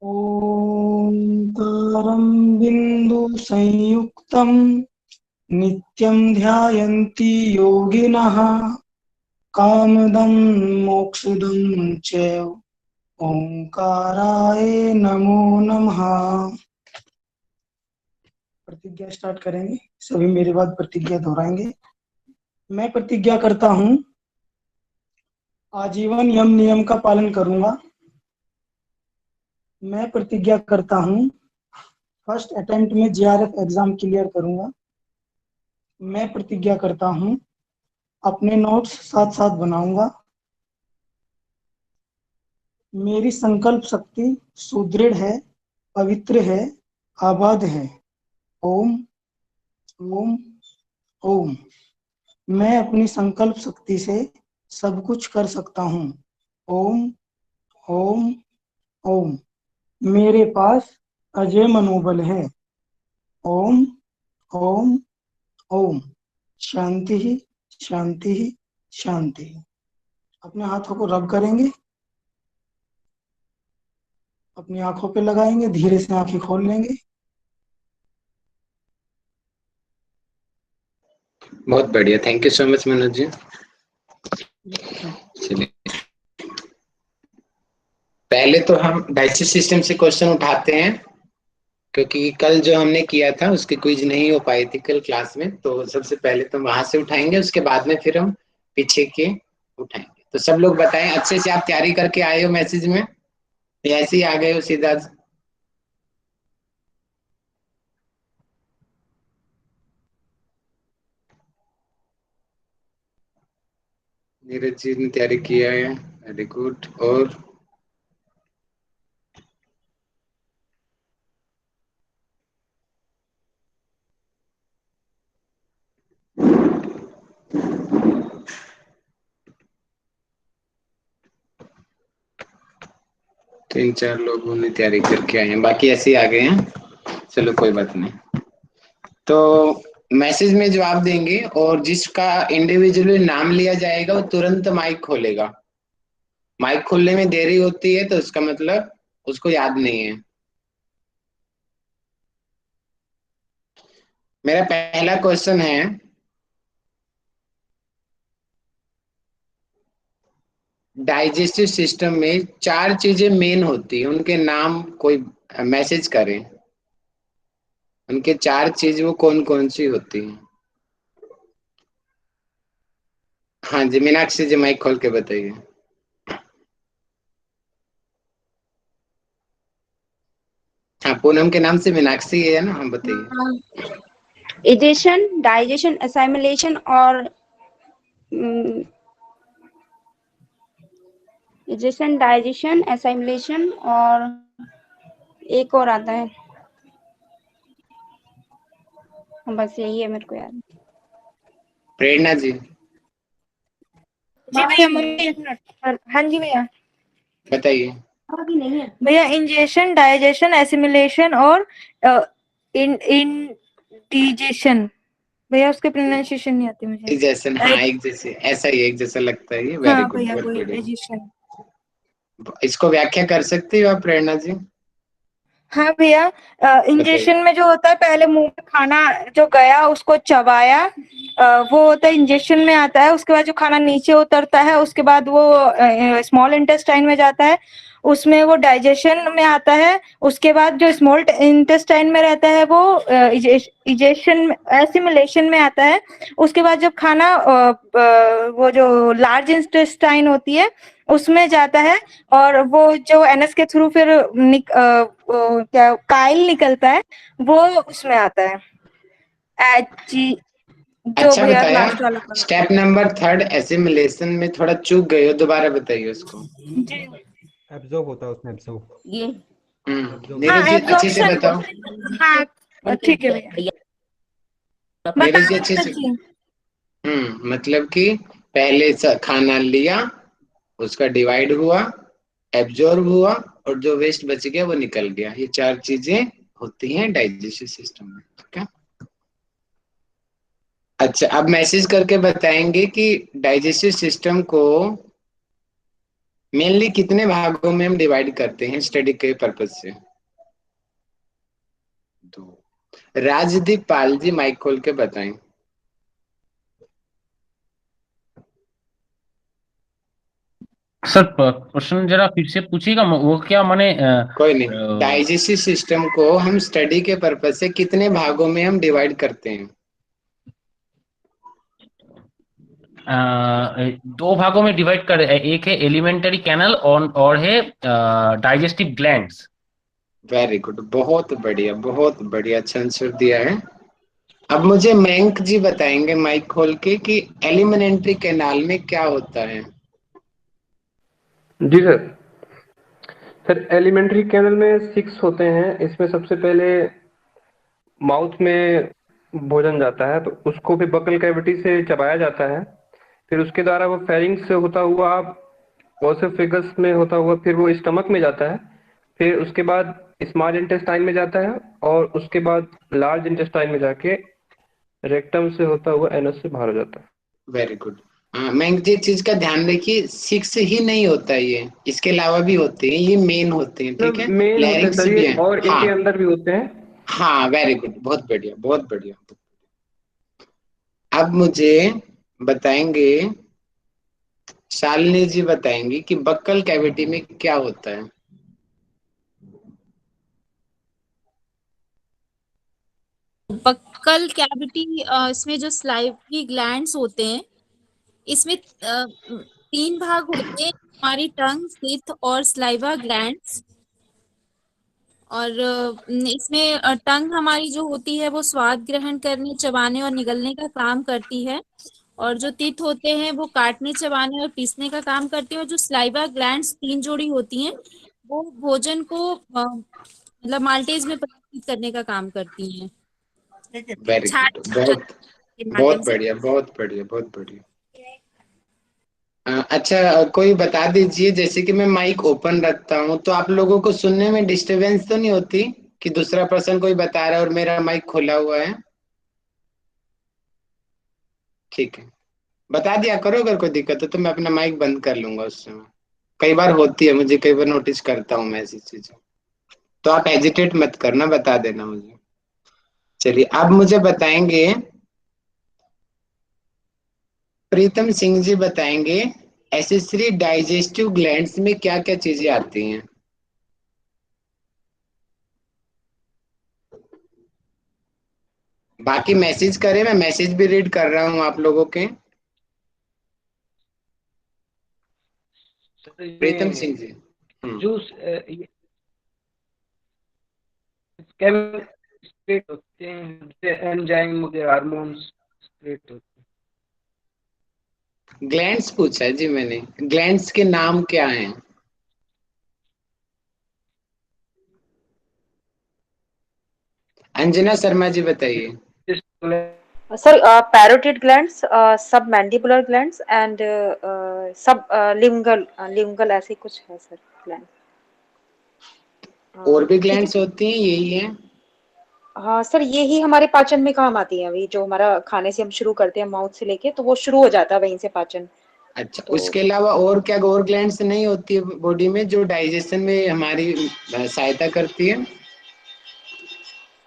ओंकारं बिंदु संयुक्तं नित्यं ध्यायन्ति योगिनः कामदं मोक्षदं च ओंकाराय नमो नमः। प्रतिज्ञा स्टार्ट करेंगे। सभी मेरे बाद प्रतिज्ञा दोहराएंगे। मैं प्रतिज्ञा करता हूँ आजीवन यम नियम का पालन करूंगा। मैं प्रतिज्ञा करता हूँ फर्स्ट अटेम्प्ट में जेआरएफ एग्जाम क्लियर करूंगा। मैं प्रतिज्ञा करता हूँ अपने नोट्स साथ साथ बनाऊंगा। मेरी संकल्प शक्ति सुदृढ़ है, पवित्र है, आबाद है। ओम ओम ओम। मैं अपनी संकल्प शक्ति से सब कुछ कर सकता हूँ। ओम ओम ओम। मेरे पास अजय मनोबल है। ओम ओम ओम। शांति ही शांति ही शांति। अपने हाथों को रब करेंगे, अपनी आंखों पे लगाएंगे, धीरे से आंखें खोल लेंगे। बहुत बढ़िया, thank you so much Manoj ji. चलिए, पहले तो हम डाइजेस्टिव सिस्टम से क्वेश्चन उठाते हैं, क्योंकि कल जो हमने किया था उसकी क्विज नहीं हो पाई थी कल क्लास में, तो सबसे पहले तो वहां से उठाएंगे, उसके बाद में फिर हम पीछे के उठाएंगे। तो सब लोग बताएं, अच्छे से आप तैयारी करके आए हो मैसेज में या ऐसे ही आ गए हो सीधा? नीरज जी ने तैयारी किया है, वेरी गुड। और तीन चार लोगों ने तैयारी करके आए हैं, बाकी ऐसे ही आ गए हैं। चलो कोई बात नहीं। तो मैसेज में जवाब देंगे, और जिसका इंडिविजुअली नाम लिया जाएगा वो तुरंत माइक खोलेगा। माइक खोलने में देरी होती है तो उसका मतलब उसको याद नहीं है। मेरा पहला क्वेश्चन है, डाइजेस्टिव सिस्टम में चार चीजें मेन होती है, उनके नाम कोई मैसेज करें। उनके चार चीज वो कौन कौन सी होती है? हाँ जी, मीनाक्षी जी माइक खोल के बताइए। हाँ, पूनम के नाम से मीनाक्षी है ना, हम बताइए। इजेशन, डाइजेशन, असाइमिलेशन और इजेशन, डाइजेशन, असाइमिलेशन और एक और आता है, बस यही है मेरे को याद। प्रेरणा जी जी भैया, मुझे एक मिनट। हाँ जी भैया, बताइए। भैया इंजेशन, डाइजेशन, एसिमिलेशन और इंडिजेशन। भैया उसके प्रोनाउंसिएशन नहीं आती मुझे। एक जैसे, हाँ एक जैसे, ऐसा ही एक जैसा लगता है ये। वेरी हाँ गुड, भैया, बहुत वही बढ़िया। डाइजेशन। इसको व्याख्या कर सकती हो आप प्रेरणा जी? हाँ भैया, इंजेशन में जो होता है, पहले मुंह में खाना जो गया उसको चबाया, वो होता है इंजेशन में आता है। उसके बाद जो खाना नीचे उतरता है उसके बाद वो स्मॉल इंटेस्टाइन में जाता है, उसमें वो डाइजेशन में आता है। उसके बाद जो स्मॉल इंटेस्टाइन में रहता है वो इजेशन, एसिमिलेशन में आता है। उसके बाद जब खाना वो जो लार्ज इंटेस्टाइन होती है उसमें जाता है, और वो जो एनएस के थ्रू फिर क्या काइल निकलता है, वो उसमें आता है। जो अच्छा भैया बताया। लास्ट वाला था। स्टेप नंबर थर्ड एसिमिलेशन में थोड़ा चूक गए हो, दोबारा बताइए उसको। जी एब्जॉर्ब होता है उसमें, एब्जॉर्ब। ये हाँ, नीरज जी अच्छे से एब्जॉर्प्शन। बताओ। हाँ ठीक है भैया, नीरज बता जी रहे अच्छे नीरज से। जी। मतलब कि पहले खाना लिया, उसका डिवाइड हुआ, एब्जॉर्ब हुआ, और जो वेस्ट बच गया वो निकल गया। ये चार चीजें होती हैं डाइजेस्टिव सिस्टम में। ठीक है। अच्छा, अब मैसेज करके बताएंगे कि डाइजेस्टिव सिस्टम को मेनली कितने भागों में हम डिवाइड करते हैं स्टडी के पर्पज से? दो। राजदीप पाल जी माइक खोल के बताएं। सर क्वेश्चन जरा फिर से पूछिएगा, वो क्या माने कोई नहीं, डाइजेस्टिव सिस्टम को हम स्टडी के पर्पज से कितने भागों में हम डिवाइड करते हैं? दो भागों में डिवाइड कर, एक है एलिमेंटरी कैनल और है डाइजेस्टिव ग्लैंड्स। वेरी गुड, बहुत बढ़िया, बहुत बढ़िया, अच्छा आंसर दिया है। अब मुझे मयंक जी बताएंगे माइक खोल के कि एलिमेंट्री कैनाल में क्या होता है। जी सर। सर एलिमेंट्री कैनल में 6 होते हैं। इसमें सबसे पहले माउथ में भोजन जाता है तो उसको भी बकल कैविटी से चबाया जाता है, फिर उसके द्वारा वो फेरिंग्स से होता हुआ ओसोफेगस में होता हुआ फिर वो स्टमक में जाता है, फिर उसके बाद स्मॉल इंटेस्टाइन में जाता है और उसके बाद लार्ज इंटेस्टाइन में जाके रेक्टम से होता हुआ एनस से बाहर हो जाता है। Very good. मयंक जी एक चीज का ध्यान रखिए, 6 ही नहीं होता ये, इसके अलावा भी होते हैं, ये मेन होते हैं, ठीक है? मेन होते हैं लैरिंग्स सर भी ये, है। और हाँ इनके अंदर भी होते हैं। हाँ, वेरी गुड, बहुत बढ़िया, बहुत बढ़िया। अब मुझे बताएंगे, शालिनी जी बताएंगी कि बक्कल कैविटी में क्या होता है। बक्कल कैविटी, इसमें जो स्लाइवरी ग्लैंड्स होते हैं, इसमें 3 भाग होते हैं, हमारी टंग, टीथ और स्लाइवा ग्लैंड्स। और इसमें टंग हमारी जो होती है वो स्वाद ग्रहण करने, चबाने और निगलने का काम करती है, और जो टीथ होते हैं वो काटने, चबाने और पीसने का काम करती है, और जो स्लाइवा ग्लैंड्स 3 जोड़ी होती हैं वो भोजन को मतलब माल्टेज में परिवर्तित करने का काम करती हैं। वेरी छाट गुड, बहुत के माध्यम बहुत से। बढ़िया, बहुत बढ़िया, बहुत बढ़िया। अच्छा, कोई बता दीजिए, जैसे कि मैं माइक ओपन रखता हूँ तो आप लोगों को सुनने में डिस्टरबेंस तो नहीं होती कि दूसरा पर्सन कोई बता रहा है और मेरा माइक खुला हुआ है? ठीक है, बता दिया करो, अगर कोई दिक्कत हो तो मैं अपना माइक बंद कर लूंगा उस समय। कई बार होती है, मुझे कई बार नोटिस करता हूँ मैं ऐसी चीजें, तो आप एजिटेट मत करना, बता देना मुझे। चलिए, अब मुझे बताएंगे, प्रीतम सिंह जी बताएंगे एसेसरी डाइजेस्टिव ग्लैंड्स में क्या क्या चीजें आती हैं। बाकी मैसेज करें, मैं मैसेज भी रीड कर रहा हूँ आप लोगों के। प्रीतम सिंह जी। जूस स्टेट होते हैं, एंजाइम वगैरह हार्मोन्स स्टेट होते ग्लैंड्स पूछा है जी मैंने, ग्लैंड्स के नाम क्या हैं? अंजना शर्मा जी बताइए। हैं। सर पैरोटिड ग्लैंड्स, सब मैंडिबुलर ग्लैंड्स एंड सब लिंगल ऐसे कुछ है सर ग्लैंड। और भी ठीक है। ग्लैंड्स होती हैं, यही है? हाँ सर, ये ही हमारे पाचन में काम आती है। अभी जो हमारा खाने से हम शुरू करते हैं माउथ से लेके, तो वो शुरू हो जाता है वहीं से पाचन। अच्छा, तो उसके अलावा और क्या, और ग्लैंड्स नहीं होती है बॉडी में जो डाइजेशन में हमारी सहायता करती है?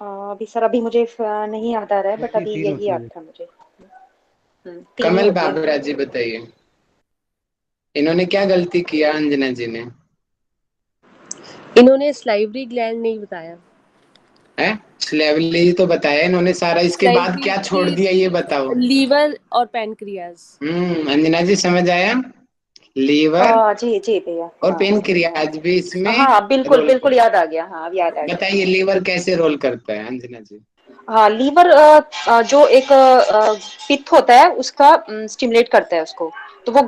अभी सर अभी मुझे नहीं याद आ रहा है, बट अभी तीन यही होती याद है। था मुझे। 3 ही कमल होती है। बाबरा जी बताइए, इन्होंने क्या गलती किया अंजना जी ने? इन्होंने स्लाइवरी ग्लैंड नहीं बताया। है, स्लेवली तो बताया इन्होंने सारा, इसके बाद स्लाइवरी क्या छोड़ दिया ये बताओ। लीवर और पैनक्रियाज। अंजना जी समझ आया, लीवर जी जी भैया, और हाँ पेनक्रियाज भी इसमें हाँ बिल्कुल रोल बिल्कुल कर। याद आ गया। हाँ अब याद आ गया। बताइए लीवर कैसे रोल करता है अंजना जी? हाँ, लीवर जो एक पित्त होता है उसका स्टिमुलेट करता है उसको, तो वो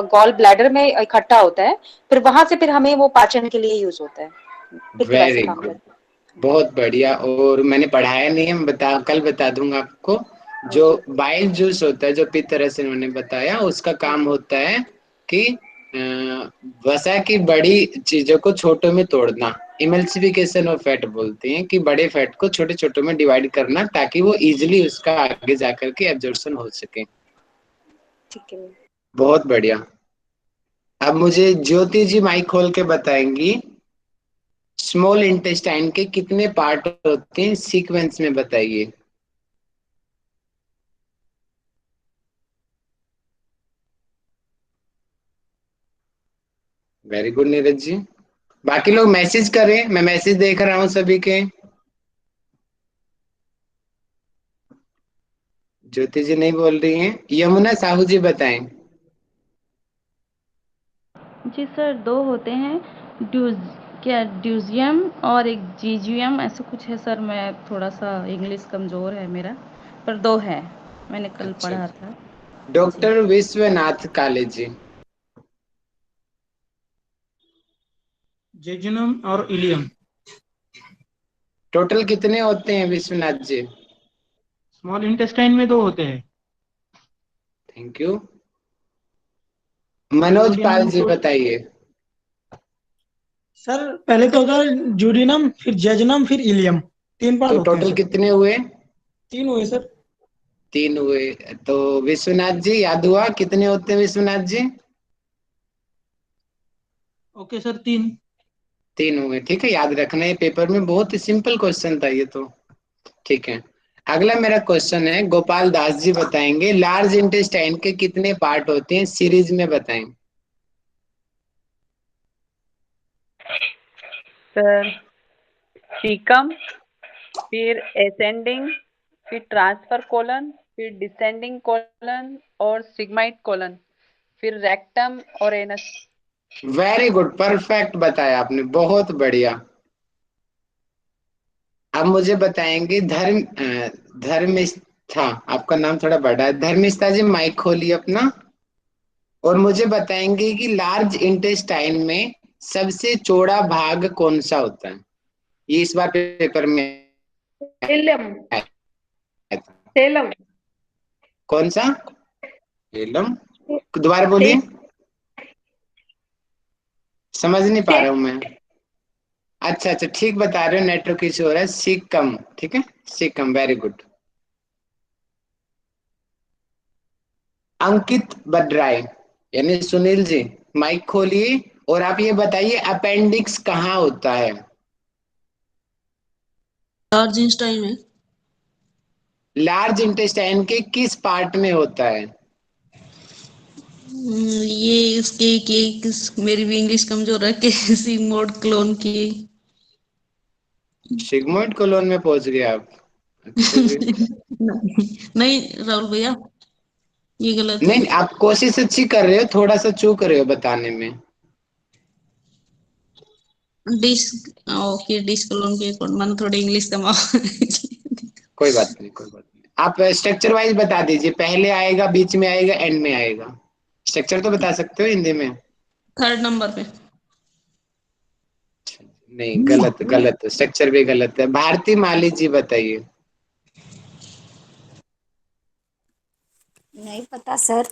गॉल ब्लैडर में इकट्ठा होता है, फिर वहां से फिर हमें वो पाचन के लिए यूज होता है। पित्त वैसे वेरी काम गुड, करता बहुत बढ़िया। और मैंने पढ़ाया नहीं है, मैं कल बता दूंगा आपको। है। जो जी। बाइल जूस होता है, जो पित्त रस इन्होंने बताया, उसका काम होता है कि वसा की बड़ी चीजों को छोटों में तोड़ना, इमल्सिफिकेशन ऑफ फैट बोलते हैं, कि बड़े फैट को छोटे छोटों में डिवाइड करना ताकि वो इजिली उसका आगे जाकर के एब्जॉर्प्शन हो सके। ठीक है। बहुत बढ़िया। अब मुझे ज्योति जी माइक खोल के बताएंगी, स्मॉल इंटेस्टाइन के कितने पार्ट होते हैं सीक्वेंस में, बताइए। Very good Neeraj ji. बाकी लोग मैसेज करें, मैं मैसेज देख रहा हूं सभी के। ज्योति जी नहीं बोल रही हैं। यमुना साहू जी बताएं। जी सर, 2 होते हैं, ड्यूजियम और एक जीजियम, ऐसा कुछ है सर। मैं थोड़ा सा इंग्लिश कमजोर है मेरा, पर 2 है, मैंने कल अच्छा, पढ़ा था। डॉक्टर विश्वनाथ काले जी। जेजुनम और इलियम। टोटल कितने होते हैं विश्वनाथ जी? स्मॉल इंटेस्टाइन में 2 होते हैं। Thank you. मनोज पाल जी तो बताइए। सर पहले तो होगा जूडिनम, फिर जेजुनम, फिर इलियम। 3 पार्ट तो होते हैं टोटल सर। कितने हुए? 3 हुए सर। 3 हुए। तो विश्वनाथ जी याद हुआ कितने होते हैं विश्वनाथ जी? Okay sir, 3। 3 हुए, ठीक है, याद रखना। ये पेपर में बहुत ही सिंपल क्वेश्चन था ये तो, ठीक है। अगला मेरा क्वेश्चन है, गोपाल दास जी बताएंगे लार्ज इंटेस्टाइन के कितने पार्ट होते हैं सीरीज में, बताएं। सर सीकम, फिर एसेंडिंग, फिर ट्रांसफर कोलन, फिर डिसेंडिंग कोलन और सिग्माइड कोलन, फिर रेक्टम और एनस। वेरी गुड, परफेक्ट बताया आपने, बहुत बढ़िया। अब मुझे बताएंगे धर्मिष्ठा, आपका नाम थोड़ा बड़ा है। धर्मिष्ठा जी माइक खोलिए अपना, और मुझे बताएंगे कि लार्ज इंटेस्टाइन में सबसे चौड़ा भाग कौन सा होता है। ये इस बार पेपर में सेलम। आया था। सेलम। कौन सा? एलम? दोबारा बोलिए, समझ नहीं पा रहा हूं मैं। अच्छा अच्छा, ठीक बता रहे हो, नेटवर्क इशू हो रहा है। सिक्कम, ठीक है, सिक्कम, वेरी गुड। अंकित बड्राई यानी सुनील जी माइक खोलिए, और आप ये बताइए अपेंडिक्स कहाँ होता है? लार्ज इंटेस्टाइन में। लार्ज इंटेस्टाइन के किस पार्ट में होता है? ये इसके मेरी भी इंग्लिश कमजोर है कि सिग्मोइड क्लोन की। सिग्मोइड कोलोन में पहुंच गए आप। अच्छा जी। नहीं राहुल भैया, ये गलत है। नहीं, आप कोशिश अच्छी कर रहे हो, थोड़ा सा चूक रहे हो बताने में। डिश, ओके, डिश क्लोन के मैंने थोड़ी इंग्लिश कमा। कोई बात नहीं, कोई बात नहीं। आप स्ट्रक्चर वाइज बता दीजिए, पहले आएगा, बीच में आएगा, एंड में आएगा। स्ट्रक्चर तो बता सकते हो हिंदी में। 3rd नंबर पे। नहीं, गलत गलत, स्ट्रक्चर भी गलत है। भारती माली जी बताइए। नहीं पता सर।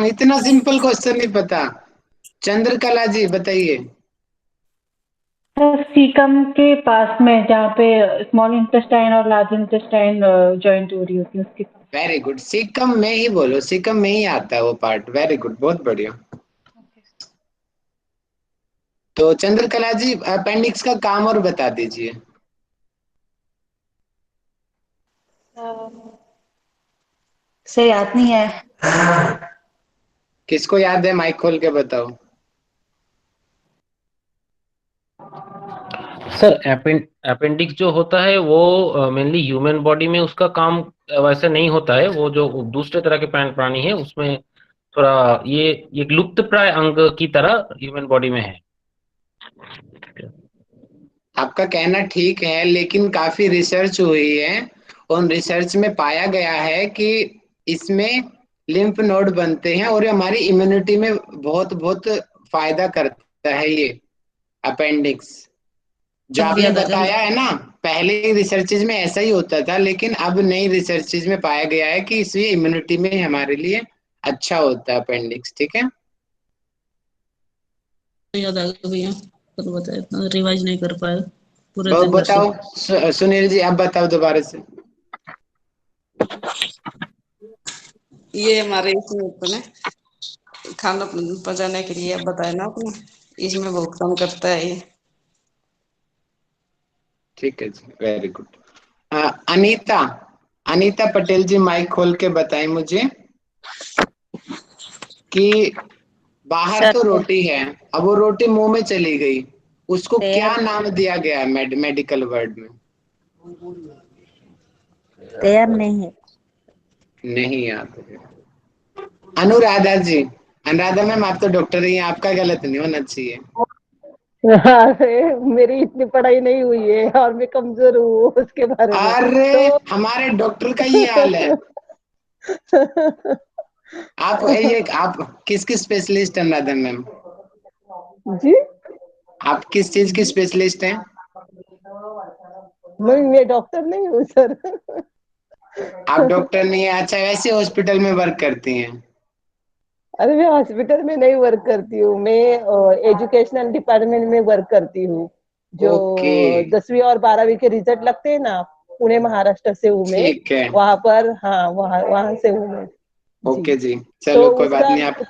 इतना सिंपल क्वेश्चन नहीं पता। चंद्रकला जी बताइए। सीकम के पास में, जहाँ पे स्मॉल इंटेस्टाइन और लार्ज इंटेस्टाइन जॉइंट हो रही होती है, उसके पास। वेरी गुड, सिक्कम में ही बोलो, सिक्कम में ही आता है वो पार्ट। वेरी गुड, बहुत बढ़िया। तो चंद्रकला जी अपेंडिक्स का काम और बता दीजिए। से याद नहीं है। किसको याद है माइक खोल के बताओ। सर अपेंडिक्स जो होता है वो मेनली ह्यूमन बॉडी में उसका काम वैसे नहीं होता है। वो जो दूसरे तरह के प्राणी है उसमें थोड़ा ये एक लुप्त प्राय अंग की तरह ह्यूमन बॉडी में है। आपका कहना ठीक है, लेकिन काफी रिसर्च हुई है, उन रिसर्च में पाया गया है कि इसमें लिम्फ नोड बनते हैं और ये हमारी इम्यूनिटी में बहुत बहुत फायदा करता है ये अपेंडिक्स। जो आपने बताया है ना, पहले रिसर्चेज में ऐसा ही होता था, लेकिन अब नई रिसर्चेज में पाया गया है कि इसलिए इम्यूनिटी में हमारे लिए अच्छा होता है अपेंडिक्स, ठीक है। याद आ गया भैया, पर बताया इतना रिवाइज नहीं कर पाए पूरे दिन भर से। बताओ सुनील जी, आप बताओ दोबारा से। ये हमारे इसमें ओपन है। खाना पचाने के लिए अब बताया ना आपने, इसमें बहुत काम करता है ये। ठीक है जी, वेरी गुड। अनीता अनीता पटेल जी, माइक खोल के बताएं मुझे कि बाहर तो रोटी है, अब वो रोटी मुंह में चली गई, उसको क्या नाम दिया गया है मेडिकल वर्ड में? तैयार नहीं है। नहीं याद है। अनुराधा जी, अनुराधा मैम आप तो डॉक्टर ही हैं, आपका गलत नहीं होना चाहिए। अरे मेरी इतनी पढ़ाई नहीं हुई है और मैं कमजोर हूँ उसके बारे में। अरे तो हमारे डॉक्टर का ये हाल है। आप किसकी स्पेशलिस्ट हैं अनुराधा मैम? जी, आप किस चीज की स्पेशलिस्ट हैं? मैं डॉक्टर नहीं हूँ सर। आप डॉक्टर नहीं है? अच्छा, वैसे हॉस्पिटल में वर्क करती हैं? अरे मैं हॉस्पिटल में नहीं वर्क करती हूँ, मैं एजुकेशनल डिपार्टमेंट में वर्क करती हूँ। जो ओके 10वीं और 12वीं के रिजल्ट लगते हैं ना, पुणे महाराष्ट्र से हूँ मैं। ठीक है, वहां पर, हाँ वहां से हूँ मैं। ओके जी, तो चलो कोई बात नहीं। आप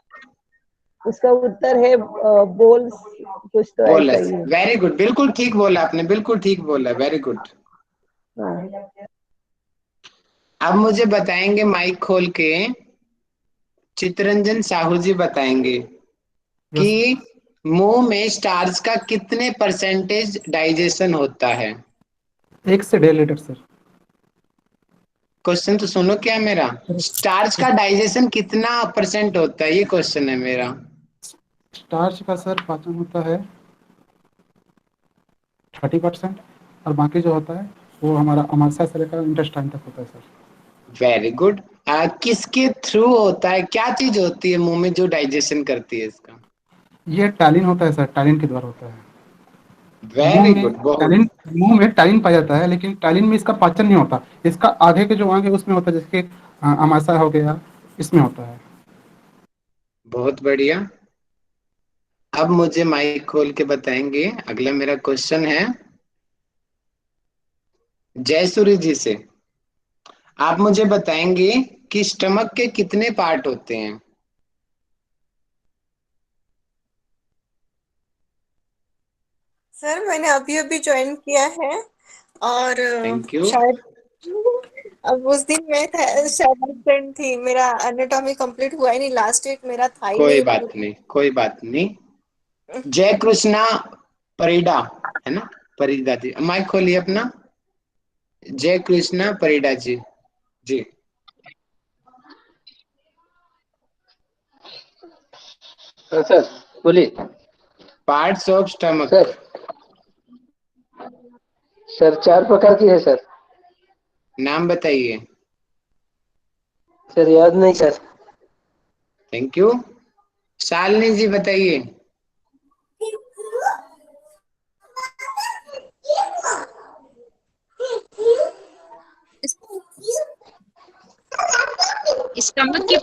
उसका उत्तर है बोल, कुछ तो बोल, ऐसा ही है। वेरी गुड, बिल्कुल ठीक बोला आपने, बिल्कुल ठीक बोला, वेरी गुड। हाँ। अब मुझे बताएंगे माइक खोल के, चितरंजन साहू जी बताएंगे कि मुंह में स्टार्च का कितने परसेंटेज डाइजेशन होता है? 1 से 1.5 लीटर सर। क्वेश्चन तो सुनो क्या मेरा, स्टार्च का डाइजेशन कितना परसेंट होता है, ये क्वेश्चन है मेरा। स्टार्च का सर पाचन होता है 30%, और बाकी जो होता है वो हमारा अमाशय से लेकर इंटेस्टाइन तक होता है सर। Very good. किसके थ्रू होता है, क्या चीज होती है मुंह में जो डाइजेशन करती है इसका? ये टैलिन होता है सर, टैलिन के द्वारा होता है। वेरी गुड, बहुत। मुंह में टैलिन पाया जाता है, लेकिन टैलिन में इसका पाचन नहीं होता, इसका आगे के जो अंग है उसमें होता है, जैसे अमाशय हो गया, इसमें होता है। बहुत बढ़िया। अब मुझे माइक खोल के बताएंगे, अगला मेरा क्वेश्चन है जयसूरी जी से। आप मुझे बताएंगे कि स्टमक के कितने पार्ट होते हैं? सर मैंने अभी अभी ज्वाइन किया है और थैंक यू। शायद अब उस दिन मैं शायद absent थी, मेरा एनाटॉमी कंप्लीट हुआ ही नहीं, लास्ट वीक मेरा था ही कोई नहीं बात नहीं, कोई बात नहीं। जय कृष्णा परिडा है ना, परिडा जी, माइक खोलिए अपना। जय कृष्णा परिडा जी, जी सर बोलिए। Parts of stomach. सर 4 प्रकार की है सर। नाम बताइए। सर याद नहीं sir. Thank you. Shalini ji बताइए। स्टमक के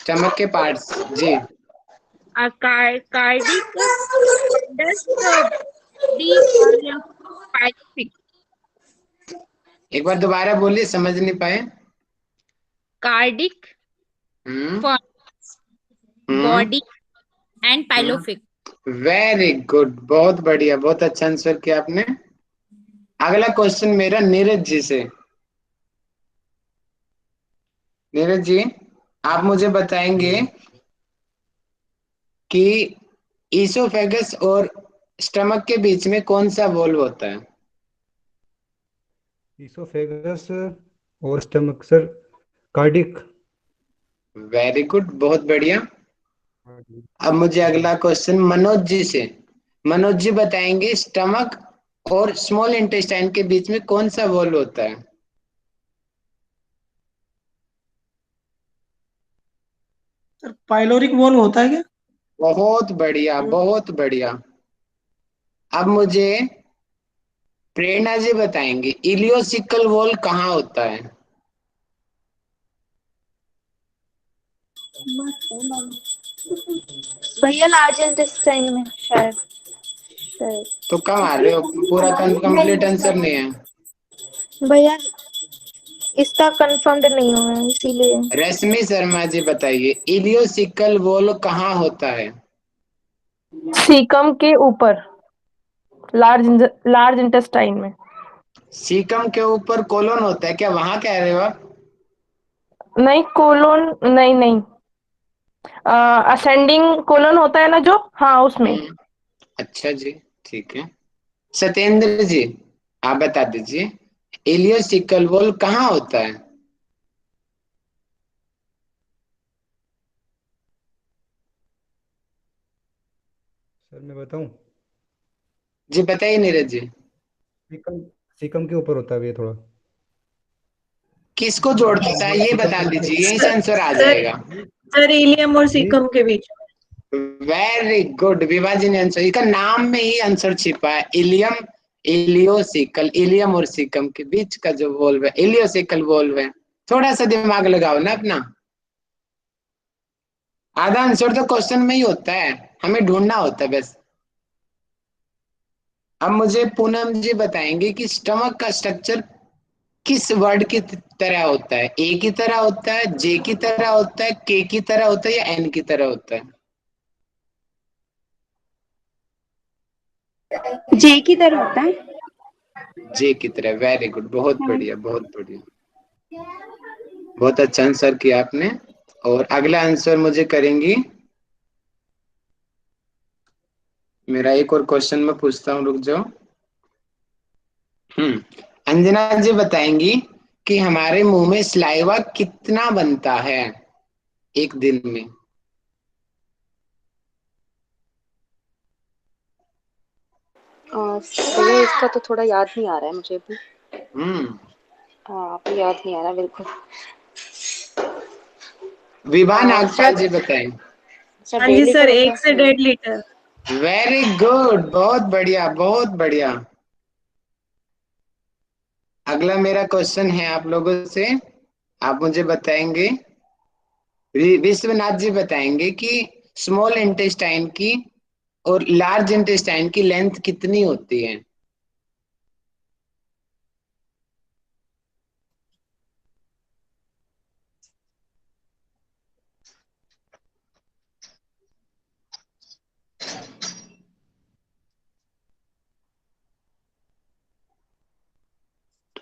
स्टमक के पार्ट्स जी। कार्डिक, डीप और पाइलोपिक। एक बार दोबारा बोलिए, समझ नहीं पाए। Cardiac, body and pyloric. Very good, बहुत बढ़िया, बहुत अच्छा आंसर किया आपने। अगला क्वेश्चन मेरा नीरज जी से। नीरज जी, आप मुझे बताएंगे कि ईसोफेगस और स्टमक के बीच में कौन सा वॉल्व होता है? ईसोफेगस और stomach sir, cardiac. Very good, बहुत बढ़िया। अब मुझे अगला क्वेश्चन मनोज जी से। मनोज जी बताएंगे स्टमक और स्मॉल इंटेस्टाइन के बीच में कौन सा वॉल्व होता है? सर पाइलोरिक वॉल्व होता है क्या? बहुत बढ़िया, बहुत बढ़िया। अब मुझे प्रेरणा जी बताएंगे इलियोसिकल वॉल्व कहाँ होता है? भैया लार्ज इंटेस्टाइन में शायद। तो कम आ रहे हो, पूरा कंप्लीट आंसर नहीं है। भैया इसका कंफर्म्ड नहीं हुआ है इसीलिए। रश्मि शर्मा जी बताइए, इलियोसिकल वॉल्व कहाँ होता है? सीकम के ऊपर, लार्ज इंटेस्टाइन में। सीकम के ऊपर कोलन होता है क्या, वहां कह रहे हो आप? नहीं कोलोन, नहीं नहीं, असेंडिंग कोलन होता है ना जो, हाँ उसमें। अच्छा जी, ठीक है। सत्येंद्र जी आप बता दीजिए, इलियोसिकल वॉल्व कहाँ होता है? सर मैं बताऊं? जी बताइए नीरज जी। सीकम, सीकम के ऊपर होता है ये थोड़ा। किसको जोड़ देता है ये सीकम बता के ऊपर। दीजिए, यही से आंसर आ सर जाएगा। सर इलियम और सीकम के बीच में। वेरी गुड विभा जी ने आंसर, इसका नाम में ही आंसर छिपा है, इलियम इलियोसिकल, इलियम और सीकम के बीच का जो वॉल्व है इलियोसिकल वॉल्व है। थोड़ा सा दिमाग लगाओ ना अपना, आधा आंसर तो क्वेश्चन में ही होता है, हमें ढूंढना होता है बस। अब मुझे पूनम जी बताएंगे कि स्टमक का स्ट्रक्चर किस वर्ड की तरह होता है, ए की तरह होता है, जे की तरह होता है, के की तरह होता है या एन की तरह होता है? जे की तरह होता है। जे की तरह, वेरी गुड, बहुत बढ़िया बहुत बढ़िया, बहुत अच्छा आंसर किया आपने। और अगला आंसर मुझे करेंगी, मेरा एक और क्वेश्चन मैं पूछता हूँ, रुक जाओ। अंजना जी बताएंगी कि हमारे मुंह में सलाइवा कितना बनता है एक दिन में? भैया इसका तो थोड़ा याद नहीं आ रहा है मुझे भी। हाँ अभी याद नहीं आ रहा बिल्कुल। विभा नागपाल जी बताएं। हाँ जी सर, 1 से 1.5 लीटर। वेरी गुड, बहुत बढ़िया बहुत बढ़िया। अगला मेरा क्वेश्चन है आप लोगों से, आप मुझे बताएंगे, विश्वनाथ जी बताएंगे कि स्मॉल इंटेस्टाइन की और लार्ज इंटेस्टाइन की लेंथ कितनी होती है?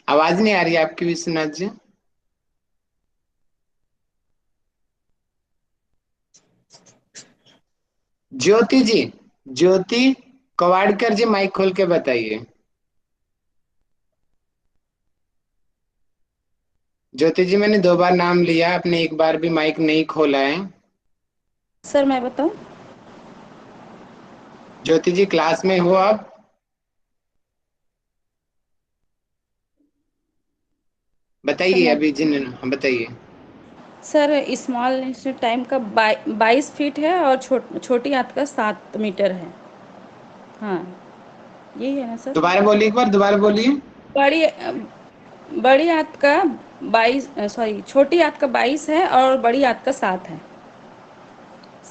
आवाज नहीं आ रही आपकी विश्वनाथ जी। ज्योति जी, ज्योति कवाड़कर जी माइक खोल के बताइए। ज्योति जी मैंने 2 बार नाम लिया, आपने एक बार भी माइक नहीं खोला है। सर मैं बताऊं? ज्योति जी क्लास में हो आप? सर बताइए मैं अभी जिन बताइए। सर स्मॉल टाइम का 22 फीट है और छोटी हाथ का 7 मीटर है। हाँ यही है ना सर? दोबारा बोलिए, एक बार दोबारा बोलिए। बड़ी बड़ी हाथ का 22, सॉरी छोटी हाथ का 22 है और बड़ी हाथ का 7 है,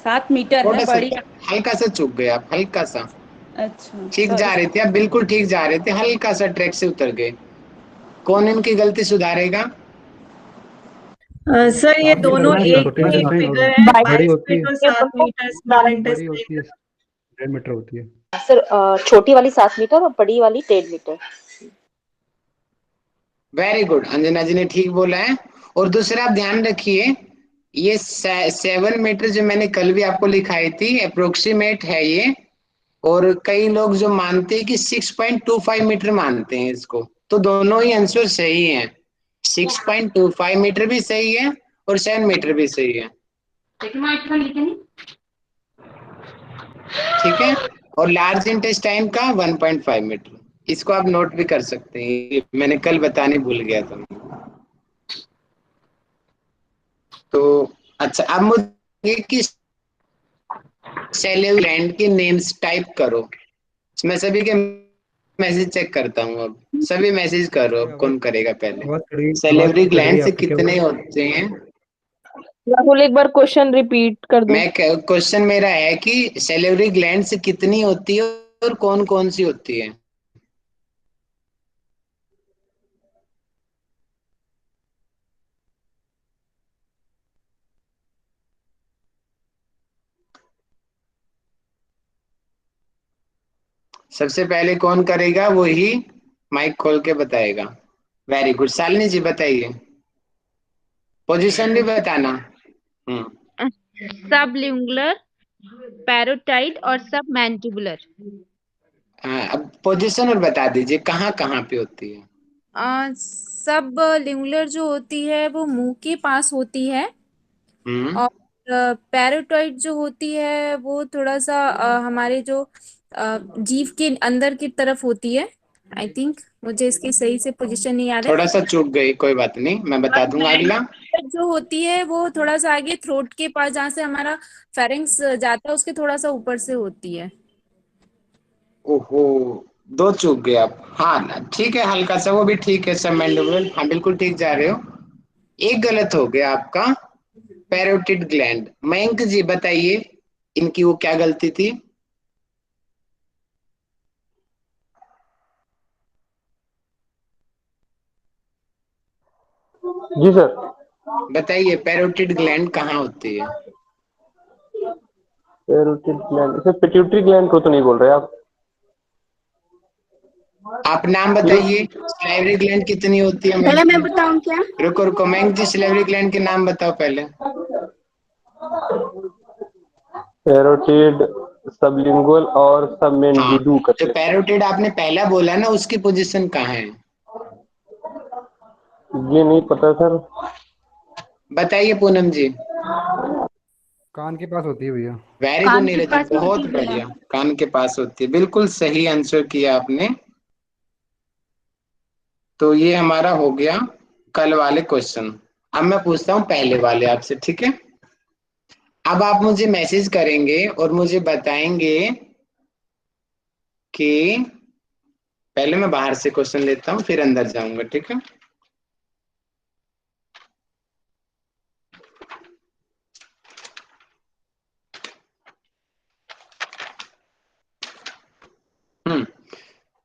7 मीटर है थोड़ा सा बड़ी। हल्का सा चूक गए आप, हल्का सा। अच्छा ठीक सॉरी जा रहे थे आप, बिल्कुल ठीक जा रहे थे, हल्का सा ट्रैक से उतर गए। कौन इनकी गलती सुधारेगा? सर ये 7 मीटर दोनों होती है एक छोटी ही इंटेस्टाइन, और फिगर है, बड़ी 22 होती फीट है, और 7 मीटर स्मॉल बड़ी होती है इंटेस्टाइन। 1.5 मीटर होती है। सर छोटी वाली 7 मीटर और बड़ी वाली 1.5 मीटर। वेरी गुड, अंजना जी ने ठीक बोला है। और दूसरा आप ध्यान रखिए, ये 7 मीटर जो मैंने कल भी आपको लिखाई थी अप्रोक्सीमेट है ये, और कई लोग जो मानते हैं कि 6.25 मीटर मानते हैं इसको, तो दोनों ही आंसर सही हैं। 6.25 मीटर भी सही है और 7 मीटर भी सही है, ठीक है। और लार्ज इंटेस्टाइन का 1.5 मीटर, इसको आप नोट भी कर सकते हैं, ये मैंने कल बताने भूल गया था। तो अच्छा, अब मुझे कि सेलेब लैंड के नेम्स टाइप करो, मैं सभी के मैसेज चेक करता हूँ, अब सभी मैसेज करो, अब कौन करेगा पहले। सेलेब्री आवाज कट रही ग्लैंड है से आपकी, क्या कितने बोला? होते हैं? राहुल एक बार क्वेश्चन रिपीट कर दो। मैं क्वेश्चन मेरा है कि सेलेब्री ग्लैंड से कितनी होती है और कौन कौन सी होती है? सबसे पहले कौन करेगा, वो ही माइक खोल के बताएगा। वेरी गुड, शालिनी जी बताइए, पोजीशन भी बताना। सबलिंगुलर, पैरोटाइड और सब मैंटिबुलर। अब पोजीशन और बता दीजिए कहाँ कहाँ पे होती है। सब लिंगुलर जो होती है वो मुंह के पास होती है, और पैरोटाइड जो होती है वो थोड़ा सा हमारे जो जीभ के अंदर की तरफ होती है। आई थिंक, मुझे इसकी सही से पोजीशन नहीं याद है। थोड़ा सा चूक गई, कोई बात नहीं, मैं बता दूंगा। अगला जो होती है वो थोड़ा सा आगे थ्रोट के पास, जहाँ से हमारा फेरिंग्स जाता है उसके थोड़ा सा ऊपर से होती है। ओहो, 2 चूक गए आप। हाँ ठीक है, हल्का सा वो भी ठीक है, सब मैंडिबुलर, हाँ बिल्कुल ठीक जा रहे हो। एक गलत हो गया आपका, पैरोटिड ग्लैंड। मयंक जी बताइए, इनकी वो क्या गलती थी। जी सर। बताइए पैरोटिड ग्लैंड कहाँ होती है। Parotid gland, sir pituitary gland को तो नहीं बोल रहे आप? आप नाम बताइए, सिलेवरी ग्लैंड कितनी होती है। पहले मैं बताऊं क्या? रुको रुको, मयंक जी सिलेवरी ग्लैंड के नाम बताओ पहले। पैरोटिड, सबलिंगुअल और सबमेंडिबू जो करके। पैरोटिड आपने पहला बोला ना, उसकी पोजीशन कहाँ है? ये नहीं पता सर। बताइए पूनम जी। कान के पास होती है भैया। वेरी गुड नीरज जी, बहुत बढ़िया, कान के पास होती है, बिल्कुल सही आंसर किया आपने। तो ये हमारा हो गया कल वाले क्वेश्चन। अब मैं पूछता हूँ पहले वाले आपसे, ठीक है। अब आप मुझे मैसेज करेंगे और मुझे बताएंगे कि, पहले मैं बाहर से क्वेश्चन लेता हूँ फिर अंदर जाऊंगा, ठीक है।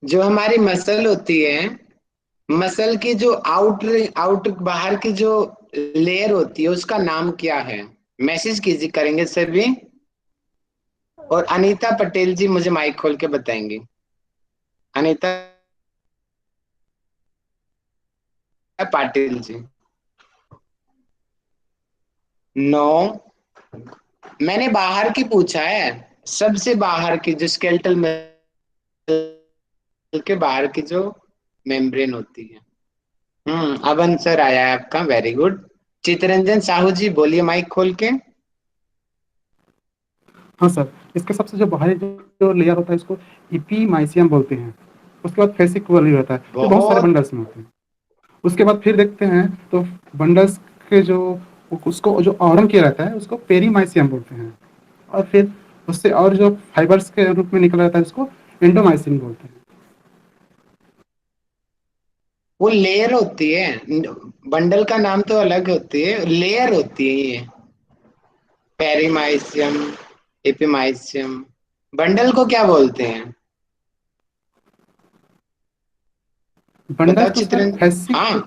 जो हमारी मसल होती है, मसल की जो आउट बाहर की जो लेयर होती है उसका नाम क्या है? मैसेज कीजिए, करेंगे सभी। और अनीता पटेल जी मुझे माइक खोल के बताएंगी। अनीता पाटिल जी। नो, मैंने बाहर की पूछा है, सबसे बाहर की जो स्केलेटल के बाहर की जो मेम्ब्रेन होती है। अब आंसर आया है आपका, वेरी गुड। चितरंजन साहू जी बोलिए माइक खोल के। हाँ सर, इसके सबसे जो बाहरी जो लेयर होता है इसको इपीमाइसियम बोलते हैं। उसके बाद फेसिकुलर रहता है, ये बहुत सारे बंडल्स में होते हैं। उसके बाद फिर देखते हैं तो बंडल्स के जो उसको जो आवरण किया रहता है उसको पेरीमाइसियम बोलते हैं। और फिर उससे और जो फाइबर्स के रूप में निकल रहता है उसको एंडोमाइसिन बोलते हैं। वो लेयर होती है, बंडल का नाम तो अलग होती है, लेयर होती है ये, पेरीमाइसियम, एपिमाइसियम। बंडल को क्या बोलते हैं? बताओ चित्रंजन।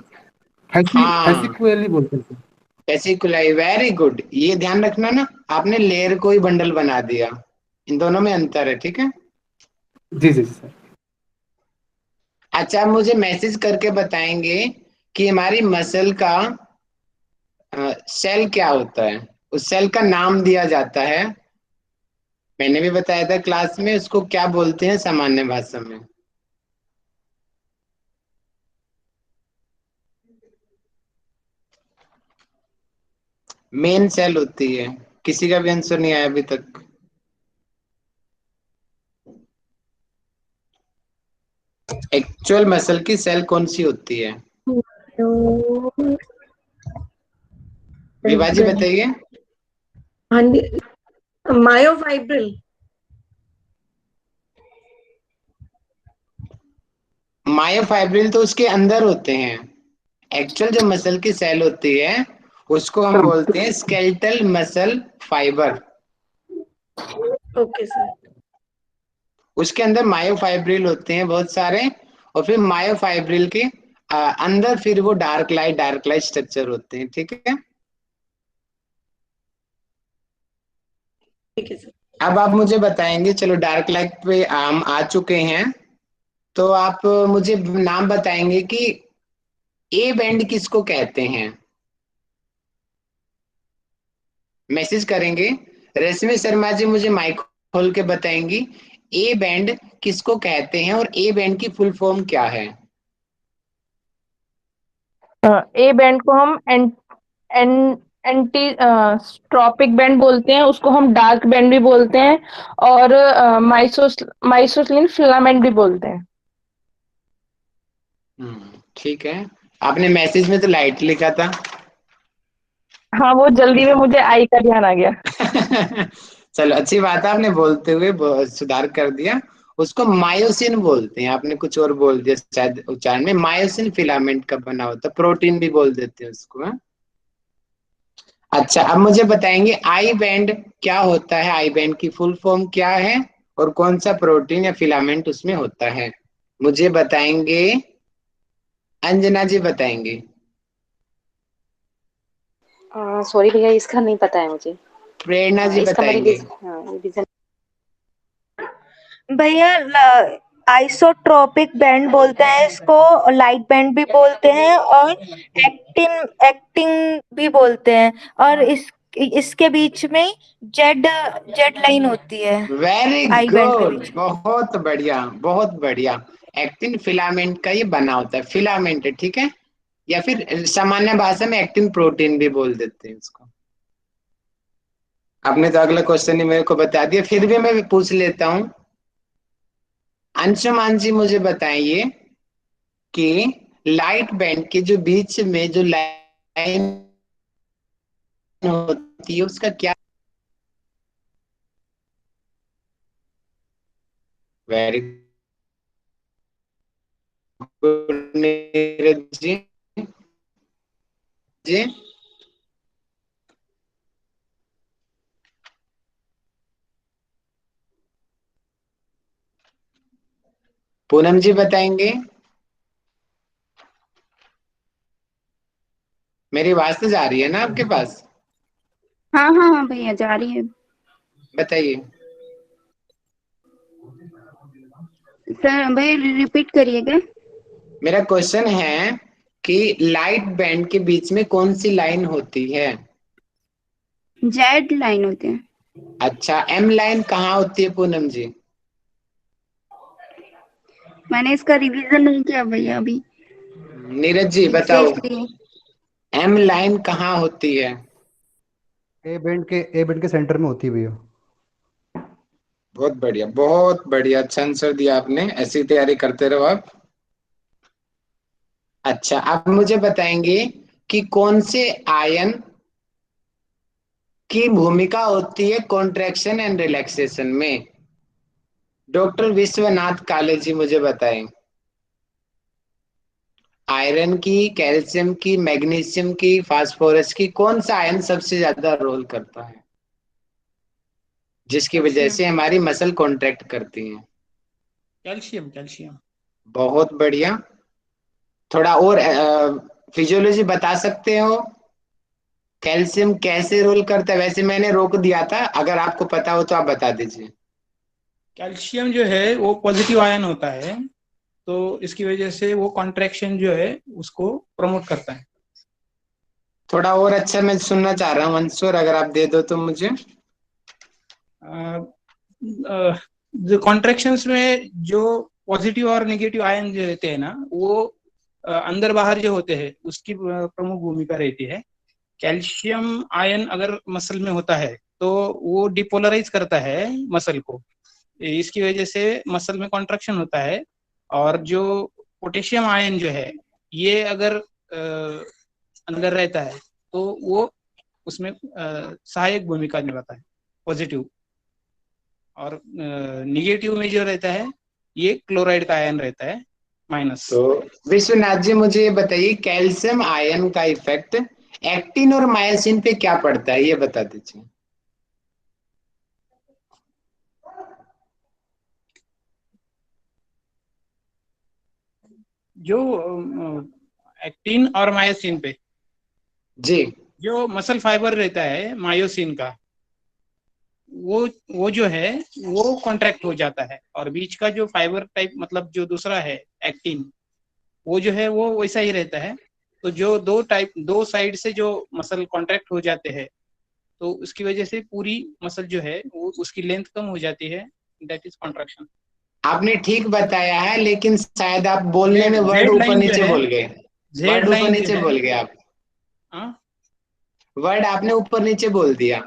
फैसिकुलरी बोलते हैं। फैसिकुलाई, वेरी गुड। ये ध्यान रखना ना, आपने लेयर को ही बंडल बना दिया, इन दोनों में अंतर है, ठीक है। जी जी सर। अच्छा, मुझे मैसेज करके बताएंगे कि हमारी मसल का सेल क्या होता है, उस सेल का नाम दिया जाता है, मैंने भी बताया था क्लास में, उसको क्या बोलते हैं सामान्य भाषा में। मेन सेल होती है। किसी का भी आंसर नहीं आया अभी तक। एक्चुअल मसल की सेल कौन सी होती है? विभाजी बताइए। हाँ जी, मायोफाइब्रिल। मायोफाइब्रिल तो उसके अंदर होते हैं, एक्चुअल जो मसल की सेल होती है उसको हम बोलते हैं skeletal muscle fibre. Okay sir. उसके अंदर मायोफाइब्रिल होते हैं बहुत सारे, और फिर मायोफाइब्रिल के अंदर फिर वो डार्क लाइट स्ट्रक्चर होते हैं, ठीक है। ठीक है सर। अब आप मुझे बताएंगे, चलो डार्क लाइट पे हम आ चुके हैं, तो आप मुझे नाम बताएंगे कि ए बैंड किसको कहते हैं। मैसेज करेंगे। रश्मि शर्मा जी मुझे माइक खोल के बताएंगी ए बैंड किसको कहते हैं और ए बैंड की फुल फॉर्म क्या है। ए बैंड को हम एंटी ट्रॉपिक बैंड बोलते हैं, उसको हम डार्क बैंड भी बोलते हैं, और माइसोसलिन फिलामेंट भी बोलते हैं। ठीक है, आपने मैसेज में तो लाइट लिखा था। हाँ, वो जल्दी में मुझे आई का ध्यान आ गया। चलो अच्छी बात है, आपने बोलते हुए सुधार कर दिया। उसको मायोसिन बोलते हैं, आपने कुछ और बोल दिया शायद उच्चारण में। मायोसिन फिलामेंट का बना होता, प्रोटीन भी बोल देते हैं उसको। हाँ? अच्छा, अब मुझे बताएंगे आई बैंड क्या होता है, आई बैंड की फुल फॉर्म क्या है और कौन सा प्रोटीन या फिलामेंट उसमें होता है। मुझे बताएंगे, अंजना जी बताएंगे। सॉरी भैया, इसका नहीं पता है मुझे। प्रेरणा जी इसका मैं बताएंगे। रिवीजन। भैया आइसोट्रोपिक बैंड बोलते हैं इसको, लाइट बैंड भी बोलते हैं, और एक्टिंग भी बोलते हैं, और इसके बीच में जेड जेड लाइन होती है वेरी आई बैंड के गुड, बीच में। बहुत बढ़िया बहुत बढ़िया। एक्टिन फिलामेंट का ये बना होता है, फिलामेंट है, ठीक है, या फिर सामान्य भाषा में एक्टिन प्रोटीन भी बोल देते हैं उसको। आपने तो अगला क्वेश्चन ही मेरे को बता दिया, फिर भी मैं पूछ लेता हूं। अंशुमान जी मुझे बताइए कि लाइट बैंड के जो बीच में जो लाइन होती है उसका क्या। Very good Neeraj ji. जी पूनम जी बताएंगे। मेरी आवाज तो जा रही है ना आपके पास? हाँ हाँ हाँ भैया, जा रही है। बताइए। सर भैया रिपीट करिएगा। मेरा क्वेश्चन है कि लाइट बैंड के बीच में कौन सी लाइन होती है। जेड लाइन होती है। अच्छा, एम लाइन कहाँ होती है पूनम जी? मैंने इसका रिवीजन नहीं किया भैया अभी, नीरज जी बताओ, इसलिए। एम लाइन कहाँ होती है? ए बैंड के सेंटर में होती है भैया। बहुत बढ़िया बहुत बढ़िया, अच्छा आंसर दिया आपने, ऐसी तैयारी करते रहो आप। अच्छा, आप मुझे बताएंगे कि कौन से आयन की भूमिका होती है कॉन्ट्रैक्शन एंड रिलैक्सेशन में। डॉक्टर विश्वनाथ काले जी मुझे बताएं। आयरन की, कैल्शियम की, मैग्नीशियम की, फास्फोरस की, कौन सा आयन सबसे ज्यादा रोल करता है जिसकी वजह कैल्शियम से हमारी मसल कॉन्ट्रैक्ट करती है? Calcium calcium. बहुत बढ़िया। थोड़ा और फिजियोलॉजी बता सकते हो, कैल्शियम कैसे रोल करता है? वैसे मैंने रोक दिया था, अगर आपको पता हो तो आप बता दीजिए। कैल्शियम जो है वो पॉजिटिव आयन होता है, तो इसकी वजह से वो कॉन्ट्रैक्शन जो है उसको प्रमोट करता है। थोड़ा और अच्छा मैं सुनना चाह रहा हूँ अंशुर, अगर आप दे दो तो मुझे। जो कॉन्ट्रैक्शंस में जो पॉजिटिव और नेगेटिव आयन जो रहते हैं ना, वो अंदर बाहर जो होते हैं उसकी प्रमुख भूमिका रहती है। कैल्शियम आयन अगर मसल में होता है तो वो डिपोलराइज करता है मसल को, इसकी वजह से मसल में कॉन्ट्रैक्शन होता है। और जो पोटेशियम आयन जो है ये अगर अंदर रहता है तो वो उसमें सहायक भूमिका निभाता है, पॉजिटिव। और निगेटिव में जो रहता है ये क्लोराइड का आयन रहता है, माइनस। तो विश्वनाथ जी मुझे ये बताइए, कैल्शियम आयन का इफेक्ट एक्टिन और मायोसिन पे क्या पड़ता है, ये बता दीजिए। जो एक्टिन और मायोसिन पे जी, जो मसल फाइबर रहता है मायोसिन का, वो जो है वो कॉन्ट्रैक्ट हो जाता है, और बीच का जो फाइबर टाइप मतलब जो दूसरा है एक्टिन, वो जो है वो वैसा ही रहता है। तो जो दो साइड से जो मसल कॉन्ट्रैक्ट हो जाते हैं, तो उसकी वजह से पूरी मसल जो है वो उसकी लेंथ कम हो जाती है, दैट इज कॉन्ट्रैक्शन। आपने ठीक बताया है, लेकिन शायद आप बोलने में वर्ड जेड ऊपर लाइन जो नीचे है, बोल गए। जेड वर्ड ऊपर लाइन जो नीचे है, बोल गए आप। हाँ, वर्ड आपने ऊपर नीचे बोल दिया।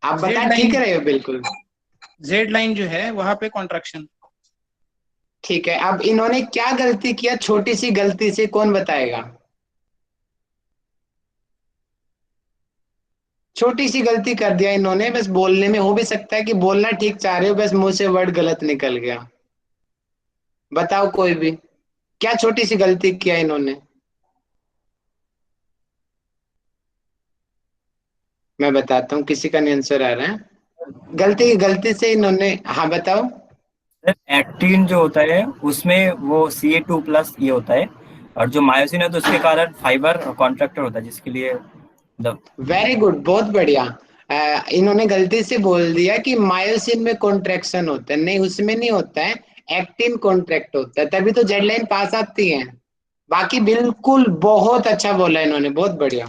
आप जेड बता ठीक लाइन, रहे हो बिल्कुल। जेड लाइन जो है वहां पे कॉन्ट्रैक्शन। ठीक है, अब इन्होंने क्या गलती किया, छोटी सी गलती से, कौन बताएगा? छोटी सी गलती कर दिया इन्होंने, बस बोलने में। हो भी सकता है कि बोलना ठीक चाह रहे हो, बस मुंह से वर्ड गलत निकल गया। बताओ कोई भी, क्या छोटी सी गलती किया इन्होंने? मैं बताता हूँ, किसी का नहीं आंसर आ रहा है। गलती से इन्होंने, हाँ बताओ। एक्टिन जो होता है उसमें वो Ca2+ ये होता है, और जो मायोसिन है तो उसके कारण फाइबर कॉन्ट्रैक्टर होता है, जिसके लिए वेरी गुड, बहुत बढ़िया। इन्होंने गलती से बोल दिया कि मायोसिन में कॉन्ट्रैक्शन होता है, नहीं उसमें नहीं होता है, एक्टिन कॉन्ट्रैक्ट होता है, तभी तो जेड लाइन पास आती है। बाकी बिल्कुल बहुत अच्छा बोला इन्होंने, बहुत बढ़िया।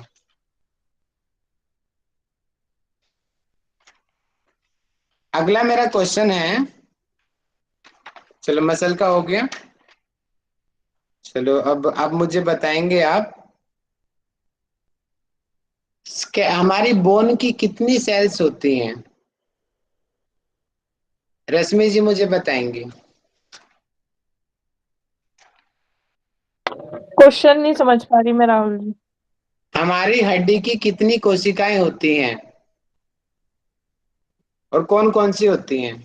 अगला मेरा क्वेश्चन है, चलो मसल का हो गया। चलो अब मुझे बताएंगे आप, हमारी बोन की कितनी सेल्स होती हैं? रश्मि जी मुझे बताएंगे। क्वेश्चन नहीं समझ पा रही मैं राहुल जी। हमारी हड्डी की कितनी कोशिकाएं होती हैं और कौन कौन सी होती हैं?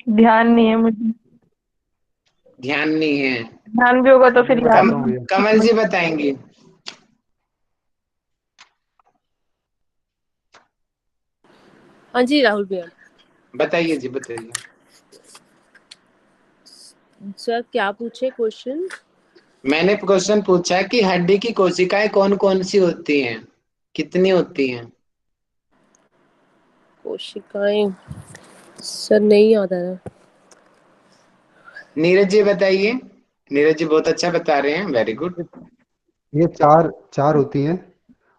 ध्यान नहीं है मुझे। ध्यान नहीं है? ध्यान भी होगा तो फिर याद बताता हूँ भैया। कमल जी बताएंगी। हाँ जी राहुल भैया। बताइए जी, बताइए। सर क्या पूछे क्वेश्चन? मैंने क्वेश्चन पूछा कि हड्डी की कोशिकाएं कौन कौन सी होती हैं, कितनी होती हैं? कोशिकाएं सर नहीं याद आ रहा। नीरज जी बताइए। नीरज जी बहुत अच्छा बता रहे हैं, वेरी गुड। ये चार चार होती हैं।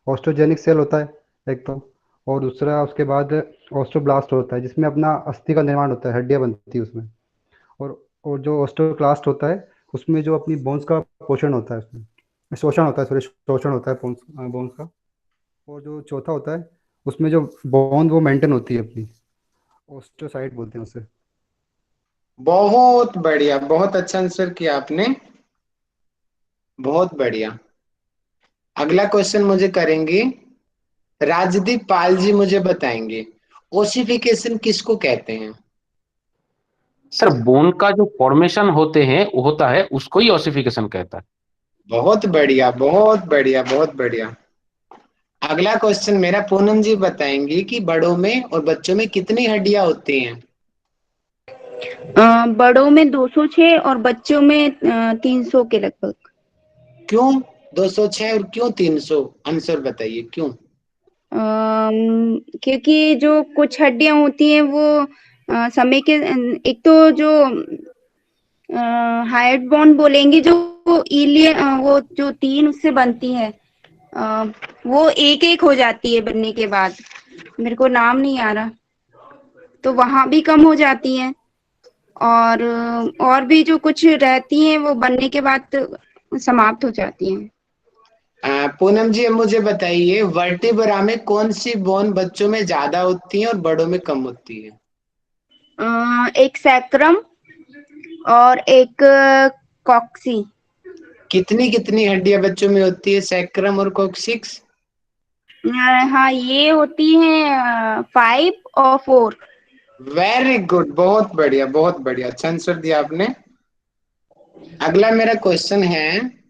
ऑस्ट्रोजेनिक सेल होता है एक तो, और दूसरा उसके बाद ऑस्ट्रोब्लास्ट होता है, जिसमें अपना अस्थि का निर्माण होता है, हड्डियां बनती है उसमें। और जो ऑस्ट्रोक्लास्ट होता है उसमें जो अपनी बोन्स का पोषण होता है, उसमें शोषण होता है, सॉरी शोषण होता है बोन्स का। और जो चौथा होता है उसमें जो बोन वो मेंटेन होती है अपनी, ऑस्ट्रोसाइट बोलते हैं उसे। बहुत बढ़िया, बहुत अच्छा आंसर किया आपने, बहुत बढ़िया। अगला क्वेश्चन मुझे करेंगे राजदीप पाल जी, मुझे बताएंगे ओसिफिकेशन किसको कहते हैं? सर बोन का जो फॉर्मेशन होते हैं होता है उसको ही ऑसिफिकेशन कहता है। बहुत बढ़िया, बहुत बढ़िया, बहुत बढ़िया। अगला क्वेश्चन मेरा, पूनम जी बताएंगी कि बड़ों में और बच्चों में कितनी हड्डियां होती हैं? बड़ों में 206 और बच्चों में 300 के लगभग। क्यों 206 और क्यों 300? आंसर बताइए क्यों? क्योंकि जो कुछ हड्डियां होती हैं वो समय के, एक तो जो हाइड बोन बोलेंगे, जो इलिय वो जो 3 उससे बनती है, वो एक एक हो जाती है बनने के बाद, मेरे को नाम नहीं आ रहा, तो वहां भी कम हो जाती हैं। और भी जो कुछ रहती हैं वो बनने के बाद समाप्त हो जाती हैं। पूनम जी अब मुझे बताइए, वर्टिब्रा में कौन सी बोन बच्चों में ज्यादा होती है और बड़ों में कम होती है? एक सैक्रम और एक कॉक्सी। कितनी कितनी हड्डियां बच्चों में होती है, सैक्रम और कॉक्सिक्स? हाँ, ये होती हैं 5 और 4। वेरी गुड, बहुत बढ़िया, बहुत बढ़िया, अच्छा आंसर दिया आपने। अगला मेरा क्वेश्चन है,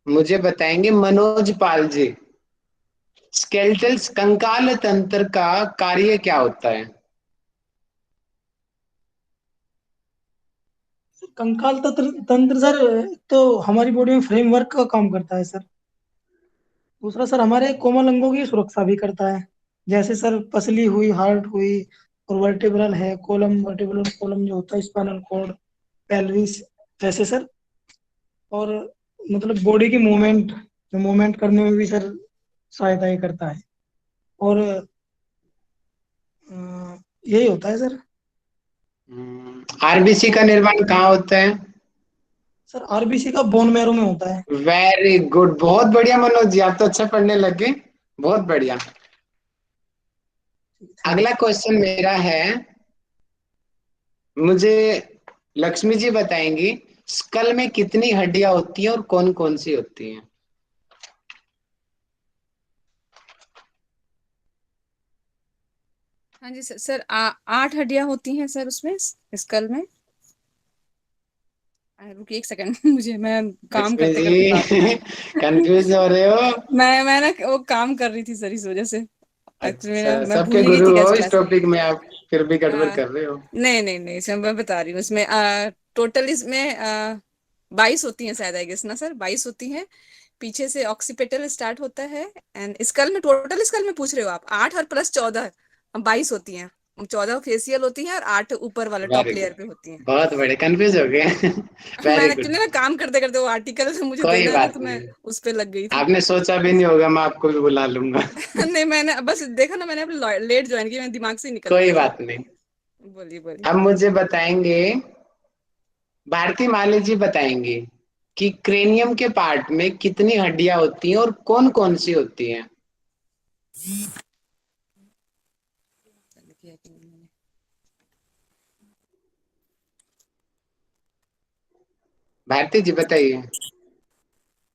मुझे बताएंगे मनोज पाल जी, स्केलेटल कंकाल तंत्र का कार्य क्या होता है? कंकाल तंत्र सर, तो हमारी बॉडी में फ्रेमवर्क का काम करता है सर। दूसरा सर हमारे कोमल अंगों की सुरक्षा भी करता है। जैसे सर पसली हुई, हार्ट हुई, और वर्टेब्रल है, कोलम, वर्टेब्रल कोलम जो होता है, स्पाइनल कॉर्ड, पेल्विस, ऐसे सर। और मतलब बॉडी की मूवमेंट, जो मूवमेंट करने में भी सर सहायता ही करता है। और यही होता है सर। आरबीसी का निर्माण कहाँ होता है? सर आरबीसी का बोन मैरो में होता है। वेरी गुड, बहुत बढ़िया मनोज जी, आप तो अच्छा पढ़ने लगे, बहुत बढ़िया। अगला क्वेश्चन मेरा है, मुझे लक्ष्मी जी बताएंगी स्कल में कितनी हड्डियां होती हैं और कौन कौन सी होती हैं? हाँ जी सर। सर 8 हड्डियां होती हैं सर उसमें, स्कल में। रुकिए एक सेकंड मुझे, मैं काम लक्ष्मी करते करते बात जी कंफ्यूज हो रहे हो? मैं ना वो काम कर रही थी सर, इस वजह से एक्चुअली अच्छा, मैं भूल सबके ही गई थी गुरु हो कैसे इस कैसे। टॉपिक में, आप फिर भी गड़बड़ आ, कर रहे हो। नहीं नहीं नहीं सर, मैं बता रही हूँ। इसमें टोटल इसमें 22 होती हैं शायद, आई गेस ना सर, 22 होती हैं। पीछे से ऑक्सीपिटल स्टार्ट होता है, एंड स्कल में, टोटल स्कल में पूछ रहे हो आप? 8 और प्लस 14, 22 होती हैं। 14 फेसियल होती हैं और 8 ऊपर वाले टॉप वेरी लेयर गुड, पे होती हैं। बहुत बड़े कंफ्यूज हो गए वेरी मैंने गुड, एक्चुअली ना काम करते करते वो आर्टिकल मुझे कोई देना है ना, बात तो मैं नहीं, उस पे लग गई थी। आपने सोचा भी नहीं होगा मैं आपको भी बुला लूंगा नहीं मैंने बस देखा ना, मैंने अपने लेट ज्वाइन किया, मेरे दिमाग से ही निकल कोई गया सर। बात नहीं। बोलिए बोलिए। अब मुझे बताएंगे, भारती माली जी बताएंगे कि क्रेनियम के पार्ट में कितनी हड्डियां होती हैं और कौन कौन सी होती हैं? भारती जी बताइए।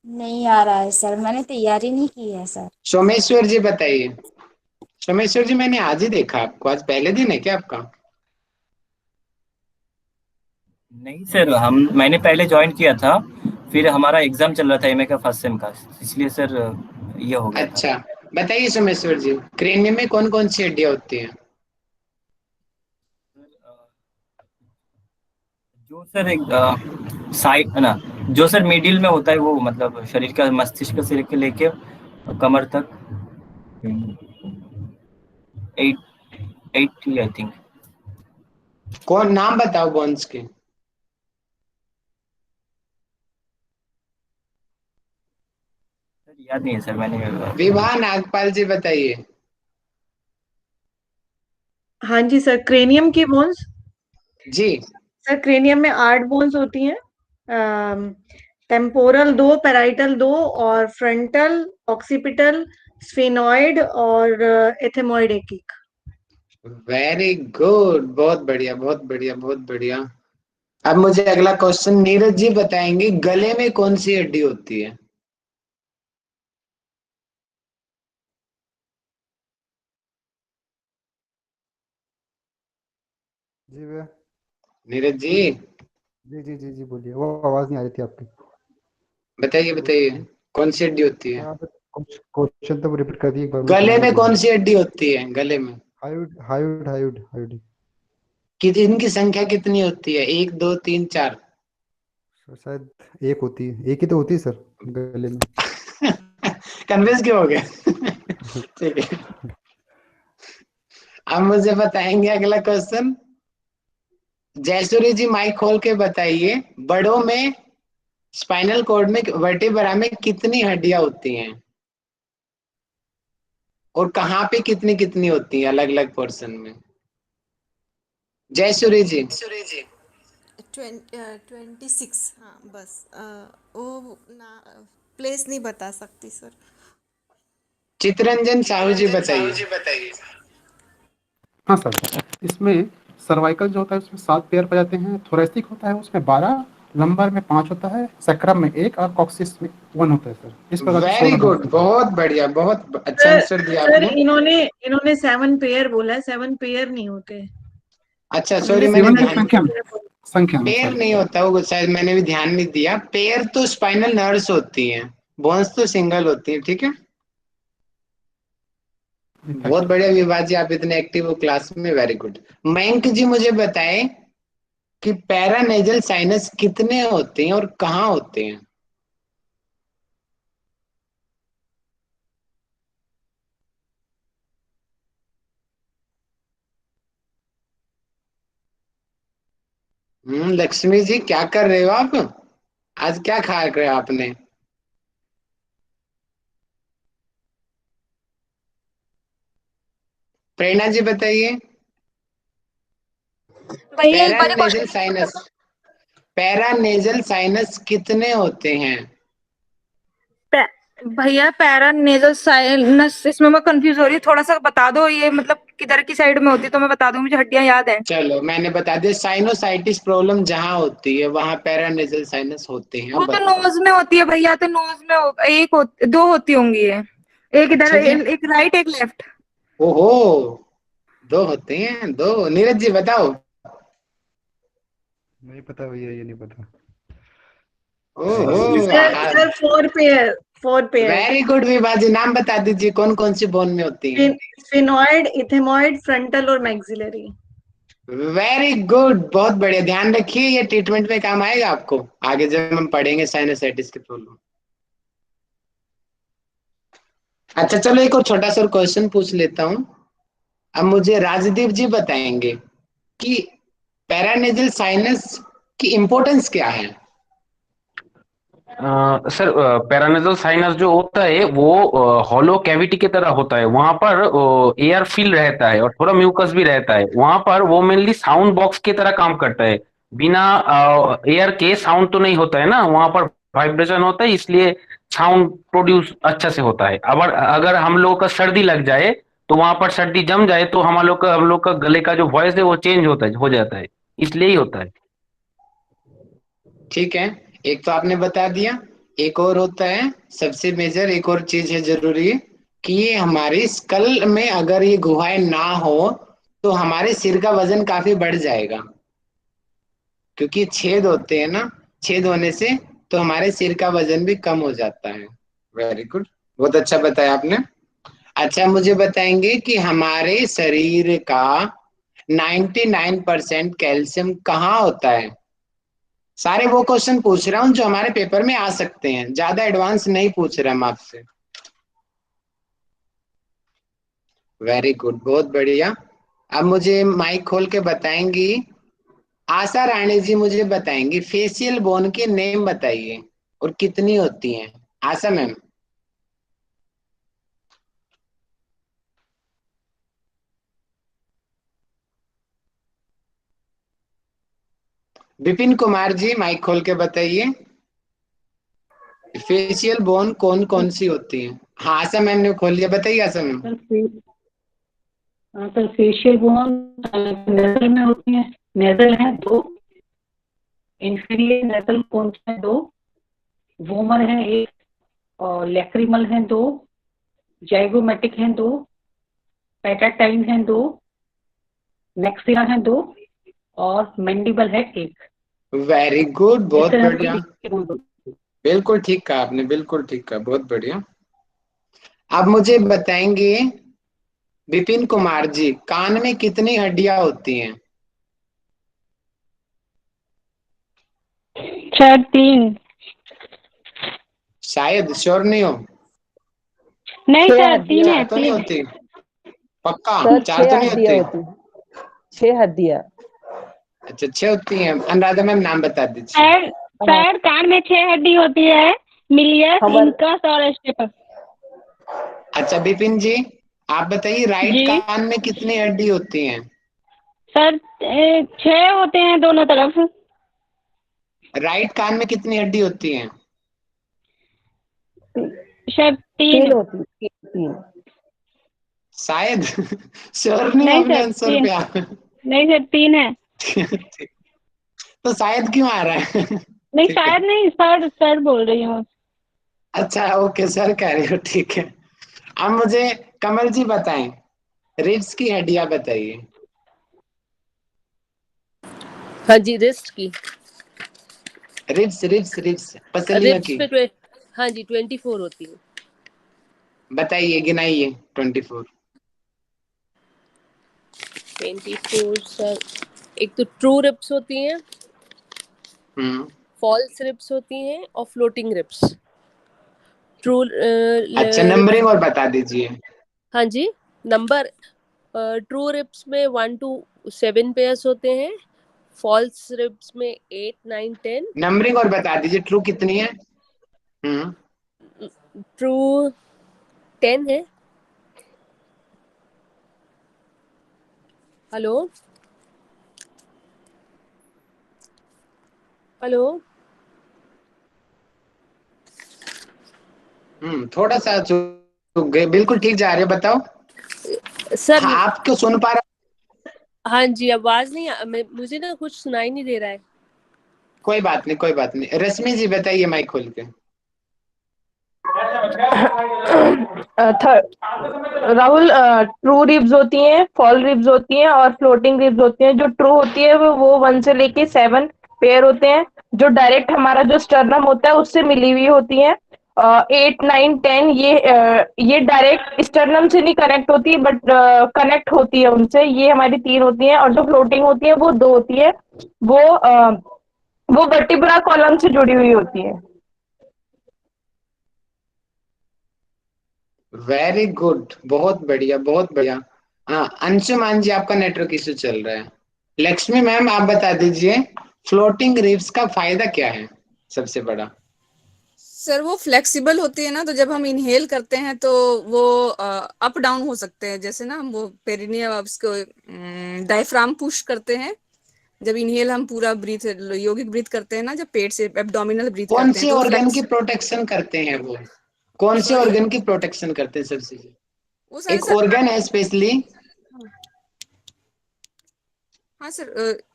नहीं आ रहा है सर, मैंने तैयारी नहीं की है सर। सोमेश्वर जी बताइए। सोमेश्वर जी मैंने आज ही देखा आपको, आज पहले दिन है क्या आपका? नहीं सर, मैंने पहले ज्वाइन किया था, फिर हमारा एग्जाम चल रहा था एमए का फर्स्ट सेम का, इसलिए सर ये हो गया था। अच्छा बताइए सोमेश्वर जी, क्रेनियम में कौन कौन सी हड्डियां होती हैं? जो सर एक साइड ना, जो सर मिडिल में होता है वो, मतलब शरीर का मस्तिष्क से लेके कमर तक, 80 आई थिंक। कौन, नाम बताओ बोन्स के। सर याद नहीं है सर, मैंने विवाह नागपाल जी बताइए। हाँ जी सर, क्रेनियम की बोन्स। जी सर क्रेनियम में 8 बोन्स होती हैं। टेम्पोरल 2, पेराइटल 2, और फ्रंटल, ऑक्सीपिटल, स्फेनॉइड और एथेमॉइड एक। वेरी गुड, बहुत बढ़िया बहुत बढ़िया बहुत बढ़िया। अब मुझे अगला क्वेश्चन नीरज जी बताएंगे, गले में कौन सी हड्डी होती है? जी भैया। नीरज जी जी जी जी जी बोलिए, वो आवाज नहीं आ रही थी आपकी। बताइए बताइए, कौन सी हड्डी होती है? आप कुछ क्वेश्चन तो रिपीट कर दिए एक बार, मैं गले समझ में नहीं कौन पाया। सी हड्डी होती है गले में? Hyoid hyoid hyoid hyoid. कि इनकी संख्या कितनी होती है? 1 2 3 4? शायद एक होती है, एक ही तो होती है सर गले में। कन्फ्यूज क्यों हो गए ठीक है, अब मुझे बताएंगे अगला क्वेश्चन। जयसूरी जी माइक खोल के बताइए, बड़ों में स्पाइनल कॉर्ड में, वर्टेब्रा में कितनी हड्डियां होती हैं और कहाँ पे कितनी कितनी होती हैं अलग अलग पोर्शन में? जयसूरी जी। 26। हाँ बस वो ना, प्लेस नहीं बता सकती सर। चितरंजन साहू जी साहू बताइए। जी बताइए। हाँ सर, इसमें सर्वाइकल जो होता है उसमें 7 पेयर पाए जाते हैं, थोरेसिक होता है उसमें 12, लंबर में 5 होता है, सैक्रम में 1 और कॉक्सिस में 1 होता है सर। इस प्रकार से वेरी 16 गुड, बोन्स। बहुत बढ़िया, बहुत अच्छा सर आंसर दिया सर आपने। इन्होंने इन्होंने 7 पेयर बोला है, 7 पेयर नहीं होते। अच्छा सॉरी, उन्होंने मैंने 7 ध्यान, संख्या में, संख्या में पेयर सर। नहीं होता वो, शायद मैंने भी ध्यान नहीं दिया। पेयर तो स्पाइनल नर्व्स होती हैं, बोन्स तो सिंगल होती है, ठीक है। बहुत बढ़िया विभा जी, आप इतने एक्टिव हो क्लास में, वेरी गुड। मयंक जी मुझे बताएं कि पैरानेजल साइनस कितने होते हैं और कहाँ होते हैं? लक्ष्मी जी क्या कर रहे हो आप? आज क्या खा रहे हो आपने? प्रेरणा जी बताइए। भैया एक बार पैरानेजल साइनस, पैरानेजल साइनस कितने होते हैं? भैया पैरानेजल साइनस, इसमें मैं कंफ्यूज हो रही हूँ, थोड़ा सा बता दो ये मतलब किधर की साइड में होती है तो मैं बता दूं, मुझे हड्डियां याद है। चलो मैंने बता दिया, साइनोसाइटिस प्रॉब्लम जहां होती है वहां पैरानेजल साइनस होते हैं। वो अब तो बताओ। नोज में होती है भैया, तो नोज में दो होती होंगी ये, एक इधर अच्छा जी। एक राइट एक लेफ्ट। ओहो, दो होते हैं दो। नीरज जी बताओ। नहीं पता भैया, ये नहीं पता। ओहो, sir 4 pair, 4 pair. Very good Vibha ji, नाम बता दीजिए कौन कौन सी बोन में होती हैं? स्फिनॉइड, इथेमॉइड, फ्रंटल और मैक्सिलरी। वेरी गुड, बहुत बढ़िया। ध्यान रखिए, ये ट्रीटमेंट में काम आएगा आपको आगे जब हम पढ़ेंगे साइनोसाइटिस के प्रॉब्लम। अच्छा चलो एक और छोटा सा क्वेश्चन पूछ लेता हूं। अब मुझे राजदीप जी बताएंगे कि पैरानेजल साइनस की इंपॉर्टेंस क्या है? सर पैरानेजल साइनस जो होता है वो हॉलो कैविटी की तरह होता है। वहां पर एयर फिल रहता है और थोड़ा म्यूकस भी रहता है। वहां पर वो मेनली साउंड बॉक्स की तरह काम करता है। बिना एयर के साउंड तो नहीं होता है ना, वहां पर वाइब्रेशन होता है, इसलिए साउंड प्रोड्यूस अच्छा से होता है। अगर अगर हम लोग का सर्दी लग जाए तो वहां पर सर्दी जम जाए तो हम लोग का गले का जो वॉइस है वो चेंज होता है, हो जाता है, इसलिए ही होता है। ठीक है, एक तो आपने बता दिया। एक और होता है सबसे मेजर, एक और चीज है जरूरी, कि ये हमारी स्कल में अगर ये गुहाएं ना हो तो हमारे सिर का वजन काफी बढ़ जाएगा, क्योंकि छेद होते हैं ना, छेद होने से तो हमारे सिर का वजन भी कम हो जाता है। वेरी गुड, बहुत अच्छा बताया आपने। अच्छा मुझे बताएंगे कि हमारे शरीर का 99% कैल्शियम कहाँ होता है? सारे वो क्वेश्चन पूछ रहा हूं जो हमारे पेपर में आ सकते हैं, ज्यादा एडवांस नहीं पूछ रहे हम आपसे। वेरी गुड, बहुत बढ़िया। अब मुझे माइक खोल के बताएंगी आशा रानी जी, मुझे बताएंगी फेशियल बोन के नेम बताइए और कितनी होती हैं? आशा मैम। विपिन कुमार जी माइक खोल के बताइए फेशियल बोन कौन कौन सी होती है? हाँ आशा मैम ने खोल लिया, बताइए Asha ma'am. Sir facial bone nasal में होती है, नेजल है 2, इंफीरियर नेजल बोन है 2, वोमर है 1, और लैक्रिमल है 2, जाइगोमेटिक है 2, पैटाटाइन है 2, मैक्सिला है 2, और मैंडिबल है 1। वेरी गुड, बहुत इस तरह बढ़िया, से बिल्कुल ठीक कहा आपने, बिल्कुल ठीक कहा, बहुत बढ़िया। अब मुझे बताएंगे विपिन कुमार जी, कान में कितनी हड्डियां होती हैं? सर 3। शायद, श्योर नहीं हो? नहीं छह सर हड्डियां 3 है, चार तो नहीं 3। होती? पक्का सर चार 6 तो नहीं हड्डियां होती? होती हैं, 6 हड्डियां। अच्छा 6 होती हैं। अनुराधा मैम नाम बता दीजिए। सर सर कान में 6 हड्डी होती है, मिलियस, हमारे इंकस और स्टेपस। अच्छा विपिन जी आप बताइए राइट जी कान में कितनी हड्डी होती हैं? सर 6 होते हैं दोनों तरफ। राइट कान में कितनी हड्डी होती हैं? सर 3 3। होती है, 3। शायद श्योर नहीं हो नहीं अपने सर आंसर 3, पे आप? नहीं सर 3 है। तो शायद क्यों आ रहा है? नहीं ठीक है, शायद नहीं, सर बोल रही हूँ। अच्छा ओके सर कह रहे हो, ठीक है। अब मुझे कमल जी बताएं रिब्स की हड्डियां बताइए। हाँ जी, रिस्ट की, रिब्स रिब्स रिब्स पसलियों रिब्स की पे हाँ जी 24 होती है। बताइए, गिनाइए 24। 24 सर, एक तो ट्रू रिब्स होती हैं, फॉल्स रिब्स होती हैं और फ्लोटिंग रिब्स। ट्रू अच्छा रिब्स, नंबरिंग और बता दीजिए। हाँ जी नंबर, ट्रू रिब्स में 1 to 7 पेयर्स होते हैं, फॉल्स रिब्स में 8, 9, 10, नंबरिंग और बता दीजिए, ट्रू कितनी है? ट्रू 10 है। हेलो हेलो थोड़ा सा चूक गए, बिल्कुल ठीक जा रहे हो, बताओ। सर। हाँ, आप क्यों सुन पा रहे? हाँ जी, आवाज नहीं मुझे ना कुछ सुनाई नहीं दे रहा है। कोई बात नहीं, कोई बात नहीं। रश्मि जी बताइए माइक खोल के। राहुल, ट्रू रिब्स होती हैं, फॉल रिब्स होती हैं और फ्लोटिंग रिब्स होती हैं। जो ट्रू होती है वो 1 से लेके 7 पेयर होते हैं। जो डायरेक्ट हमारा जो स्टर्नम होता है उससे मिली हुई होती हैं। 8, 9, 10 ये डायरेक्ट स्टर्नम से नहीं कनेक्ट होती, बट कनेक्ट होती है उनसे। ये हमारी 3 होती हैं। और जो फ्लोटिंग होती है वो 2 होती है। वो वर्टिब्रा कॉलम से जुड़ी हुई होती है। वेरी गुड, बहुत बढ़िया, बहुत बढ़िया। हाँ, अंशुमान जी आपका नेटवर्क इशू चल रहा है। लक्ष्मी मैम आप बता दीजिए, फ्लोटिंग रिब्स का फायदा क्या है सबसे बड़ा? सर वो फ्लेक्सिबल होती है ना, तो जब हम इनहेल करते हैं तो वो अप डाउन हो सकते हैं। जैसे ना हम वो पेरिनियम उसको डायफ्राम पुश करते हैं, जब इनहेल हम पूरा ब्रीथ यौगिक ब्रीथ करते हैं ना, जब पेट से एब्डोमिनल ब्रीथ कौन करते हैं से तो ऑर्गन की प्रोटेक्शन करते हैं वो? कौन से Sorry? ऑर्गन की प्रोटेक्शन करते हैं सबसे? वो सारे एक सर ऑर्गन है स्पेशली, हाँ सर,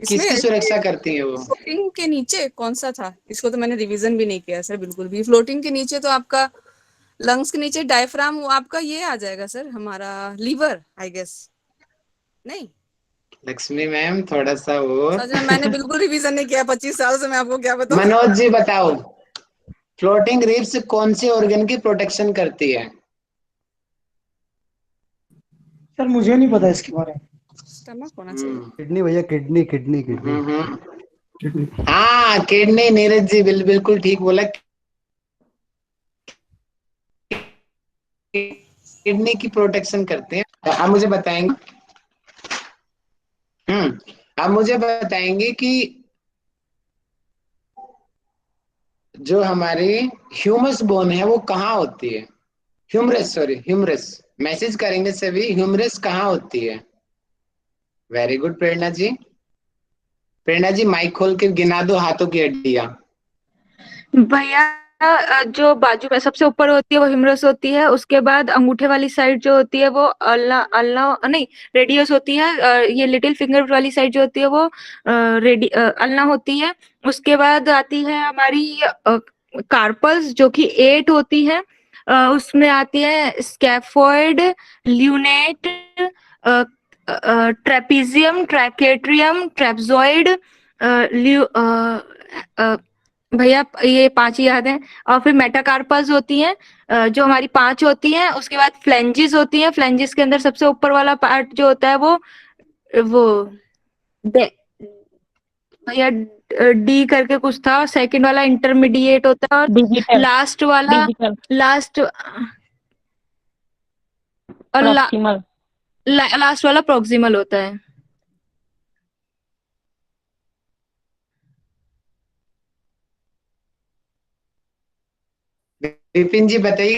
इसमें किसकी सुरक्षा करती है वो? फ्लोटिंग के नीचे कौन सा था, इसको तो मैंने रिवीजन भी नहीं किया सर बिल्कुल भी। फ्लोटिंग के नीचे तो आपका लंग्स के नीचे डायफ्राम, वो आपका ये आ जाएगा सर, हमारा लीवर आई गेस। नहीं लक्ष्मी मैम थोड़ा सा और सच में मैंने बिल्कुल रिवीजन नहीं किया 25 साल से, मैं आपको क्या बताऊं। मनोज जी बताओ, फ्लोटिंग रिब्स कौन से ऑर्गन की प्रोटेक्शन करती है? सर मुझे नहीं पता इसके बारे में। स्टमक होना चाहिए। किडनी भैया, किडनी किडनी किडनी। हाँ, किडनी। नीरज जी बिल्कुल ठीक बोला, किडनी की प्रोटेक्शन करते हैं। आप मुझे बताएंगे आप मुझे बताएंगे कि जो हमारी ह्यूमस बोन है वो कहाँ होती है? ह्यूमरस, सॉरी ह्यूमरस, मैसेज करेंगे सभी, ह्यूमरस कहाँ होती है? वेरी गुड प्रेरणा जी। प्रेरणा जी माइक खोल के गिना दो हाथों की हड्डियां। भैया, जो बाजू में सबसे ऊपर होती है वो ह्यूमरस होती है। उसके बाद अंगूठे वाली साइड जो होती है वो अल्ना अल्ना नहीं रेडियस होती है। ये लिटिल फिंगर वाली साइड जो होती है वो अल्ना होती है। उसके बाद आती है हमारी कार्पस जो कि 8 होती है। उसमें आती है स्कैफोइड, ल्यूनेट, ट्रेपीजियम, ट्राइकेट्रियम, ट्रेपजॉइड, भैया ये 5 ही याद हैं। और फिर मेटाकार्पस होती हैं, जो हमारी 5 होती हैं। उसके बाद फ्लेंजिस होती हैं। फ्लेंजिस के अंदर सबसे ऊपर वाला पार्ट जो होता है वो भैया डी करके कुछ था। सेकंड वाला इंटरमीडिएट होता है और डिजिटल लास्ट वाला डिजिटल लास्ट और प्रॉक्सिमल। लास्ट वाला प्रोक्सिमल होता है। विपिन जी बताइए,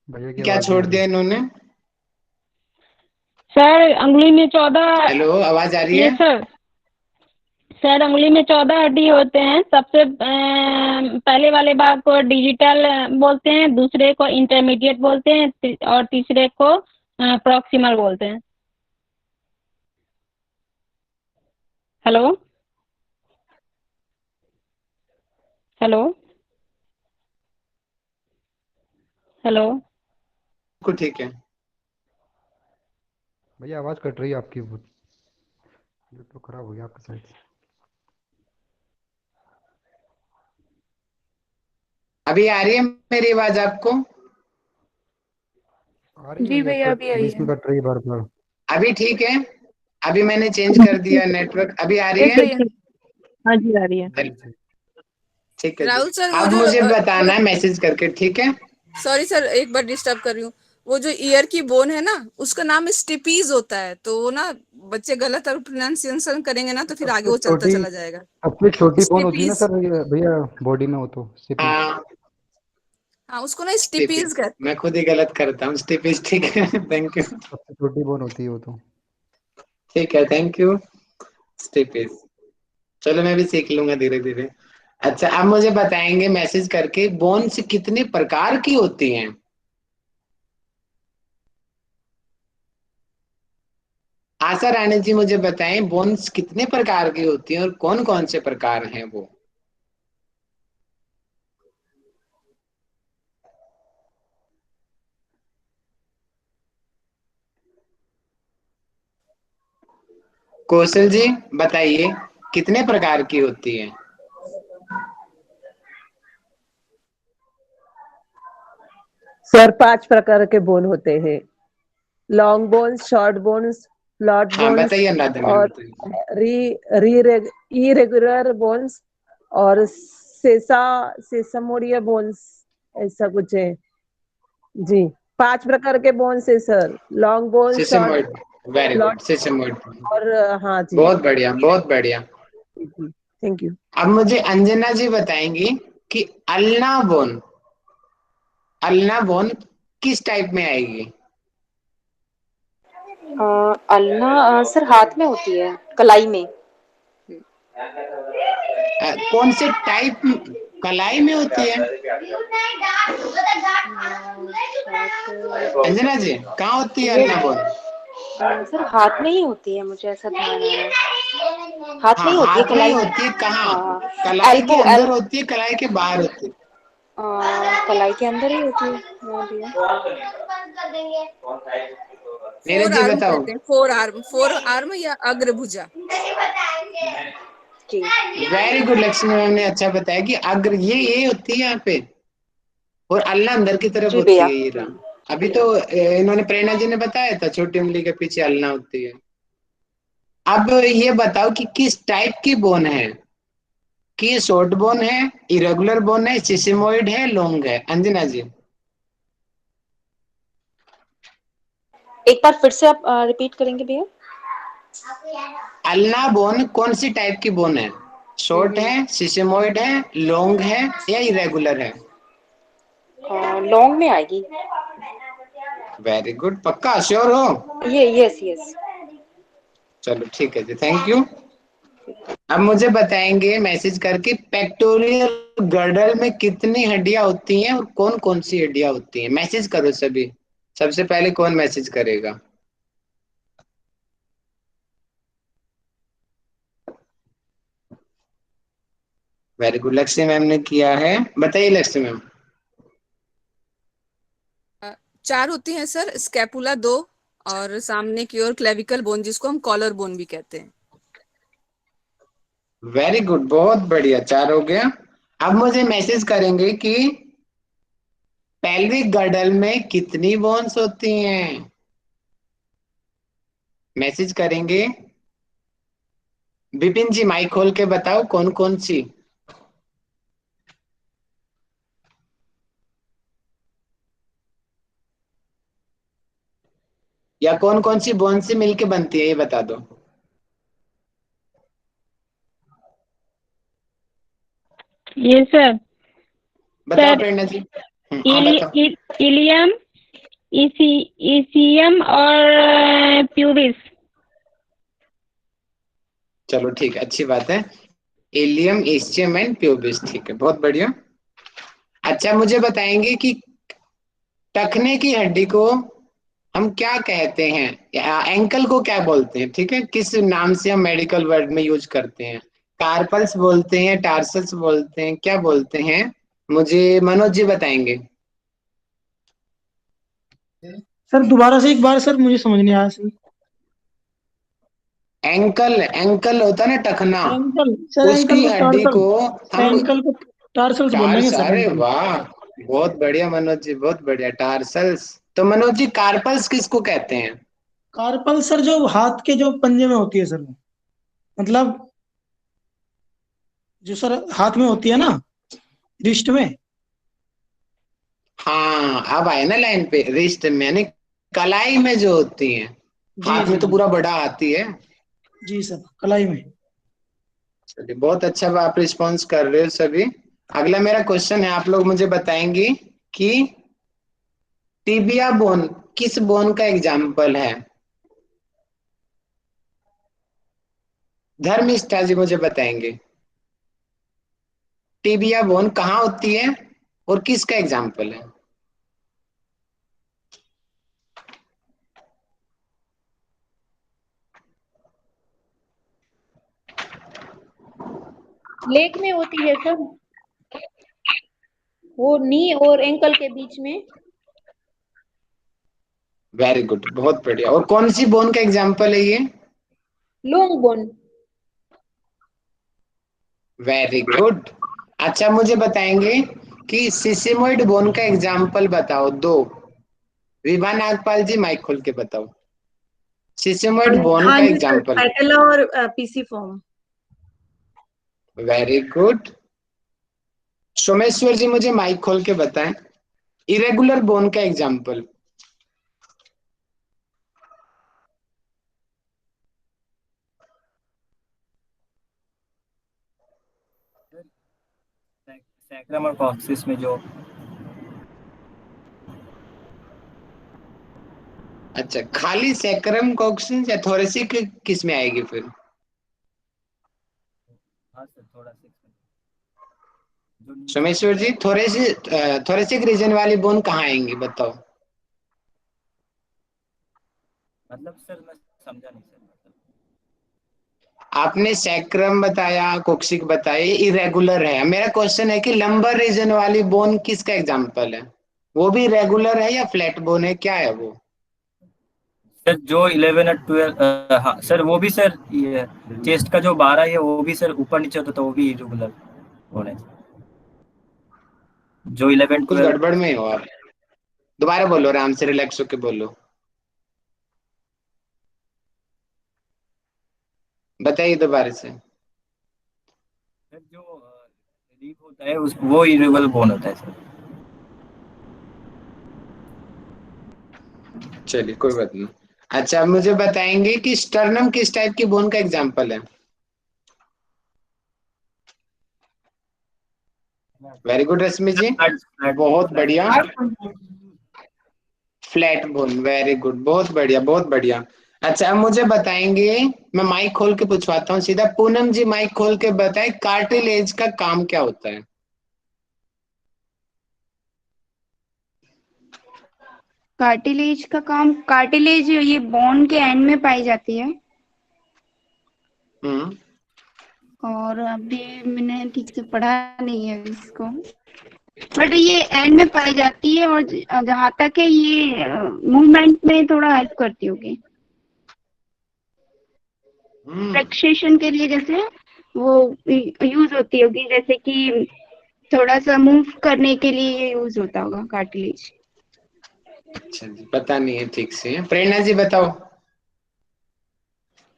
भैया की क्या आवाज छोड़ नहीं आ दिया रही। इन्होंने? सर अंगुली में 14। हेलो, आवाज आ रही ये है? सर अंगुली में 14 हड्डी होते हैं। सबसे पहले वाले भाग को डिजिटल बोलते हैं, दूसरे को इंटरमीडिएट बोलते हैं और तीसरे को प्रॉक्सिमल बोलते हैं। हेलो हेलो हेलो बिल्कुल ठीक है। भैया आवाज कट रही है आपकी, बहुत तो खराब हो गया आपका साइड से। अभी आ रही है मेरी आवाज आपको? आ रही है जी भैया, भैया कट अभी आई बीच है। में कट रही है बार बार। अभी ठीक है? अभी मैंने चेंज कर दिया नेटवर्क, अभी आ रही एक है? भैया हाँ जी आ रही है। ठीक है राहुल जी, सर वो आप जो मुझे बताना है मैसेज करके, ठीक है? सॉरी सर एक बार डिस्टर्ब कर रही हूँ। वो जो ईयर की बोन है ना, उसका नाम स्टिपीज होता है। तो वो ना बच्चे गलत अगर प्रोनाउंसिएशन करेंगे ना तो फिर आगे वो चलता चला जाएगा। सबसे छोटी बोन होती है ना स्टिपीज, सर ये भैया बॉडी में, हो तो स्टिपिस। हाँ हाँ उसको ना स्टिपीज स्टिपिस, कहते मैं खुद ही गलत करता हूँ, स्टिपिस। ठीक है, थैंक यू। सबसे छोटी बोन होती है वो तो। ठीक है, थैंक यू। स्टिपिस, चलो मैं भी सीख लूंगा धीरे धीरे। अच्छा, अब मुझे बताएंगे मैसेज करके बोन्स कितने प्रकार की होती हैं। आशा रानी जी मुझे बताएं बोन्स कितने प्रकार की होती हैं और कौन कौन से प्रकार हैं वो। कौशल जी बताइए कितने प्रकार की होती है। सर 5 प्रकार के बोन होते हैं। Long bones, short bones, flat हाँ बोन्स बताइए अनुराधा मैम, और बताइए। इरेगुलर बोन्स और सेसामोइड बोन्स, ऐसा कुछ है जी। 5 प्रकार के बोन्स है sir. Long bone, short, sesamoid, very good, flat sesamoid. और हाँ जी। बहुत बढ़िया, बहुत बढ़िया। Thank you. अब मुझे अंजना जी बताएंगी कि अल्ना बोन, अल्ना बोन किस टाइप में आएगी। अल्ना सर हाथ में होती है, कलाई में। कौन से टाइप, कलाई में होती है। अंजना जी कहाँ होती है ये अल्ना बोन। सर हाथ में ही होती है, मुझे ऐसा ध्यान है। हाथ में हाँ ही होती है, हाथ में ही कलाई। होती है, कहाँ, हाँ, कलाई के एल्बो अंदर होती है, कलाई के बाहर होती है। कलाई के अंदर ही होती है। हाँ भैया। नीरज फोर जी आर्म बताओ। कहते हैं, फोर आर्म, फोर आर्म या अग्रभुजा। वेरी गुड, लक्ष्मी मैम ने अच्छा बताया कि अग्र ये होती है यहाँ पे, और अल्लाह अंदर की तरफ जी होती भैया। है ये रहा। अभी तो इन्होंने प्रेरणा जी ने बताया था छोटी उंगली के पीछे अल्लाह होती है। अब ये बताओ कि किस टाइप की बोन है, कि ये शॉर्ट बोन है, इरेगुलर बोन है, सिस्मोइड है, लॉन्ग है। अंजना जी एक बार फिर से आप रिपीट करेंगे भैया। अल्ना बोन कौन सी टाइप की बोन है, शॉर्ट है, सिस्मोइड है, लॉन्ग है या इरेगुलर है। लॉन्ग में आएगी। वेरी गुड, पक्का श्योर हो। ये यस यस। चलो ठीक है जी, थैंक यू। अब मुझे बताएंगे मैसेज करके पेक्टोरियल गर्डल में कितनी हड्डियां होती हैं और कौन कौन सी हड्डियां होती हैं। मैसेज करो सभी, सबसे पहले कौन मैसेज करेगा। वेरी गुड, लक्ष्मी मैम ने किया है, बताइए लक्ष्मी मैम। 4 होती हैं सर, स्कैपुला 2 और सामने की ओर क्लेविकल बोन जिसको हम कॉलर बोन भी कहते हैं। वेरी गुड, बहुत बढ़िया, 4 हो गया। अब मुझे मैसेज करेंगे कि पेल्विक गर्डल में कितनी बोन्स होती हैं। मैसेज करेंगे। विपिन जी माइक खोल के बताओ कौन कौन सी। या कौन कौन सी बोन से मिलके बनती है ये बता दो। ये सर बताओ सर प्रेरणा जी। हाँ बताओ। इलियम, ईसीएम और प्यूबिस। चलो ठीक है, अच्छी बात है। एलियम, एशियम एंड प्यूबिस, ठीक है, बहुत बढ़िया। अच्छा मुझे बताएंगे कि टखने की हड्डी को हम क्या कहते हैं, या एंकल को क्या बोलते हैं, ठीक है, किस नाम से हम मेडिकल वर्ड में यूज करते हैं। कार्पल्स बोलते हैं, टार्सल्स बोलते हैं, क्या बोलते हैं, मुझे मनोज जी बताएंगे। सर दोबारा से एक बार सर, मुझे समझ नहीं आया सर। एंकल, एंकल होता है ना टखना, एंकल सर, एंकल उसकी को हड्डी टार्सल, को हम एंकल को टार्सल्स बोलेंगे टार्स, सर, अरे एंकल। वाह, बहुत बढ़िया मनोज जी, बहुत बढ़िया, टार्सल्स। तो मनोज जी कार्पल्स किसको कहते हैं। कार्पल सर जो हाथ के जो पंजे में होती है सर, मतलब जो सर हाथ में होती है ना, रिस्ट में। हाँ अब आए ना लाइन पे। रिस्ट मैंने कलाई में जो होती है, जी हाथ जी में तो जी पूरा बड़ा आती है। जी सर, कलाई में। चलिए बहुत अच्छा आप रिस्पॉन्स कर रहे हो सभी। अगला मेरा क्वेश्चन है, आप लोग मुझे बताएंगे कि टिबिया बोन किस बोन का एग्जाम्पल है। धर्मिष्ठा जी मुझे बताएंगे टिबिया बोन कहाँ होती है और किसका एग्जाम्पल है। लेग में होती है सर, वो नी और एंकल के बीच में। वेरी गुड, बहुत बढ़िया। और कौन सी बोन का एग्जाम्पल है ये। Long bone. Very good. अच्छा मुझे बताएंगे कि सिसिमोइड बोन का एग्जाम्पल बताओ दो। विभा नागपाल जी माइक खोल के बताओ सिसिमोइड बोन हाँ का जी सर, एग्जाम्पल। पैटेला और pisiform. Very good. Someshwar ji मुझे माइक खोल के बताएं इरेगुलर बोन का एग्जाम्पल। सैक्रम और कॉक्सिस में जो अच्छा खाली सैक्रम कॉक्सिस या थोरेसिक किस में आएगी फिर। हाँ सर थोड़ा सा जो नीचे सोमेश्वर जी थोरेसिक रीजन वाली बोन कहाँ आएंगी बताओ। मतलब सर मैं समझा नहीं सर मतलब। आपने सैक्रम बताया, कोक्सिक बताया, इरेगुलर है। मेरा क्वेश्चन है कि लंबर रीजन वाली बोन किसका एग्जाम्पल है। वो भी रेगुलर है या फ्लैट बोन है, क्या है वो। सर जो 11 और 12 हाँ सर वो भी सर ये चेस्ट का जो 12 है वो भी सर ऊपर नीचे होता तो वो भी इरेगुलर बोन है। जो 11 कुछ 12 गड़बड़ में हो आप, दोबारा बोलो, आराम से रिलैक्स होके बोलो, बताइए दोबारा से। सर जो लीफ होता है उस वो इरेगुलर बोन होता है सर। चलिए कोई बात नहीं। अच्छा आप मुझे बताएंगे कि स्टर्नम किस टाइप की बोन का एग्जाम्पल है। वेरी गुड रश्मि जी, बहुत बढ़िया। फ्लैट बोन, वेरी गुड, बहुत बढ़िया बहुत बढ़िया। अच्छा अब मुझे बताएंगे, मैं माइक खोल के पूछवाता हूँ सीधा। पूनम जी माइक खोल के बताए कार्टिलेज का काम क्या होता है। कार्टिलेज का काम, कार्टिलेज ये बोन के एंड में पाई जाती है। और अभी मैंने ठीक से पढ़ा नहीं है इसको, बट ये एंड में पाई जाती है। और जहाँ तक है ये मूवमेंट में थोड़ा हेल्प करती होगी, फ्लेक्सेशन के लिए जैसे वो यूज होती होगी, जैसे कि थोड़ा सा मूव करने के लिए ये यूज होता होगा कार्टिलेज। अच्छा जी पता नहीं है ठीक से। प्रेरणा जी बताओ।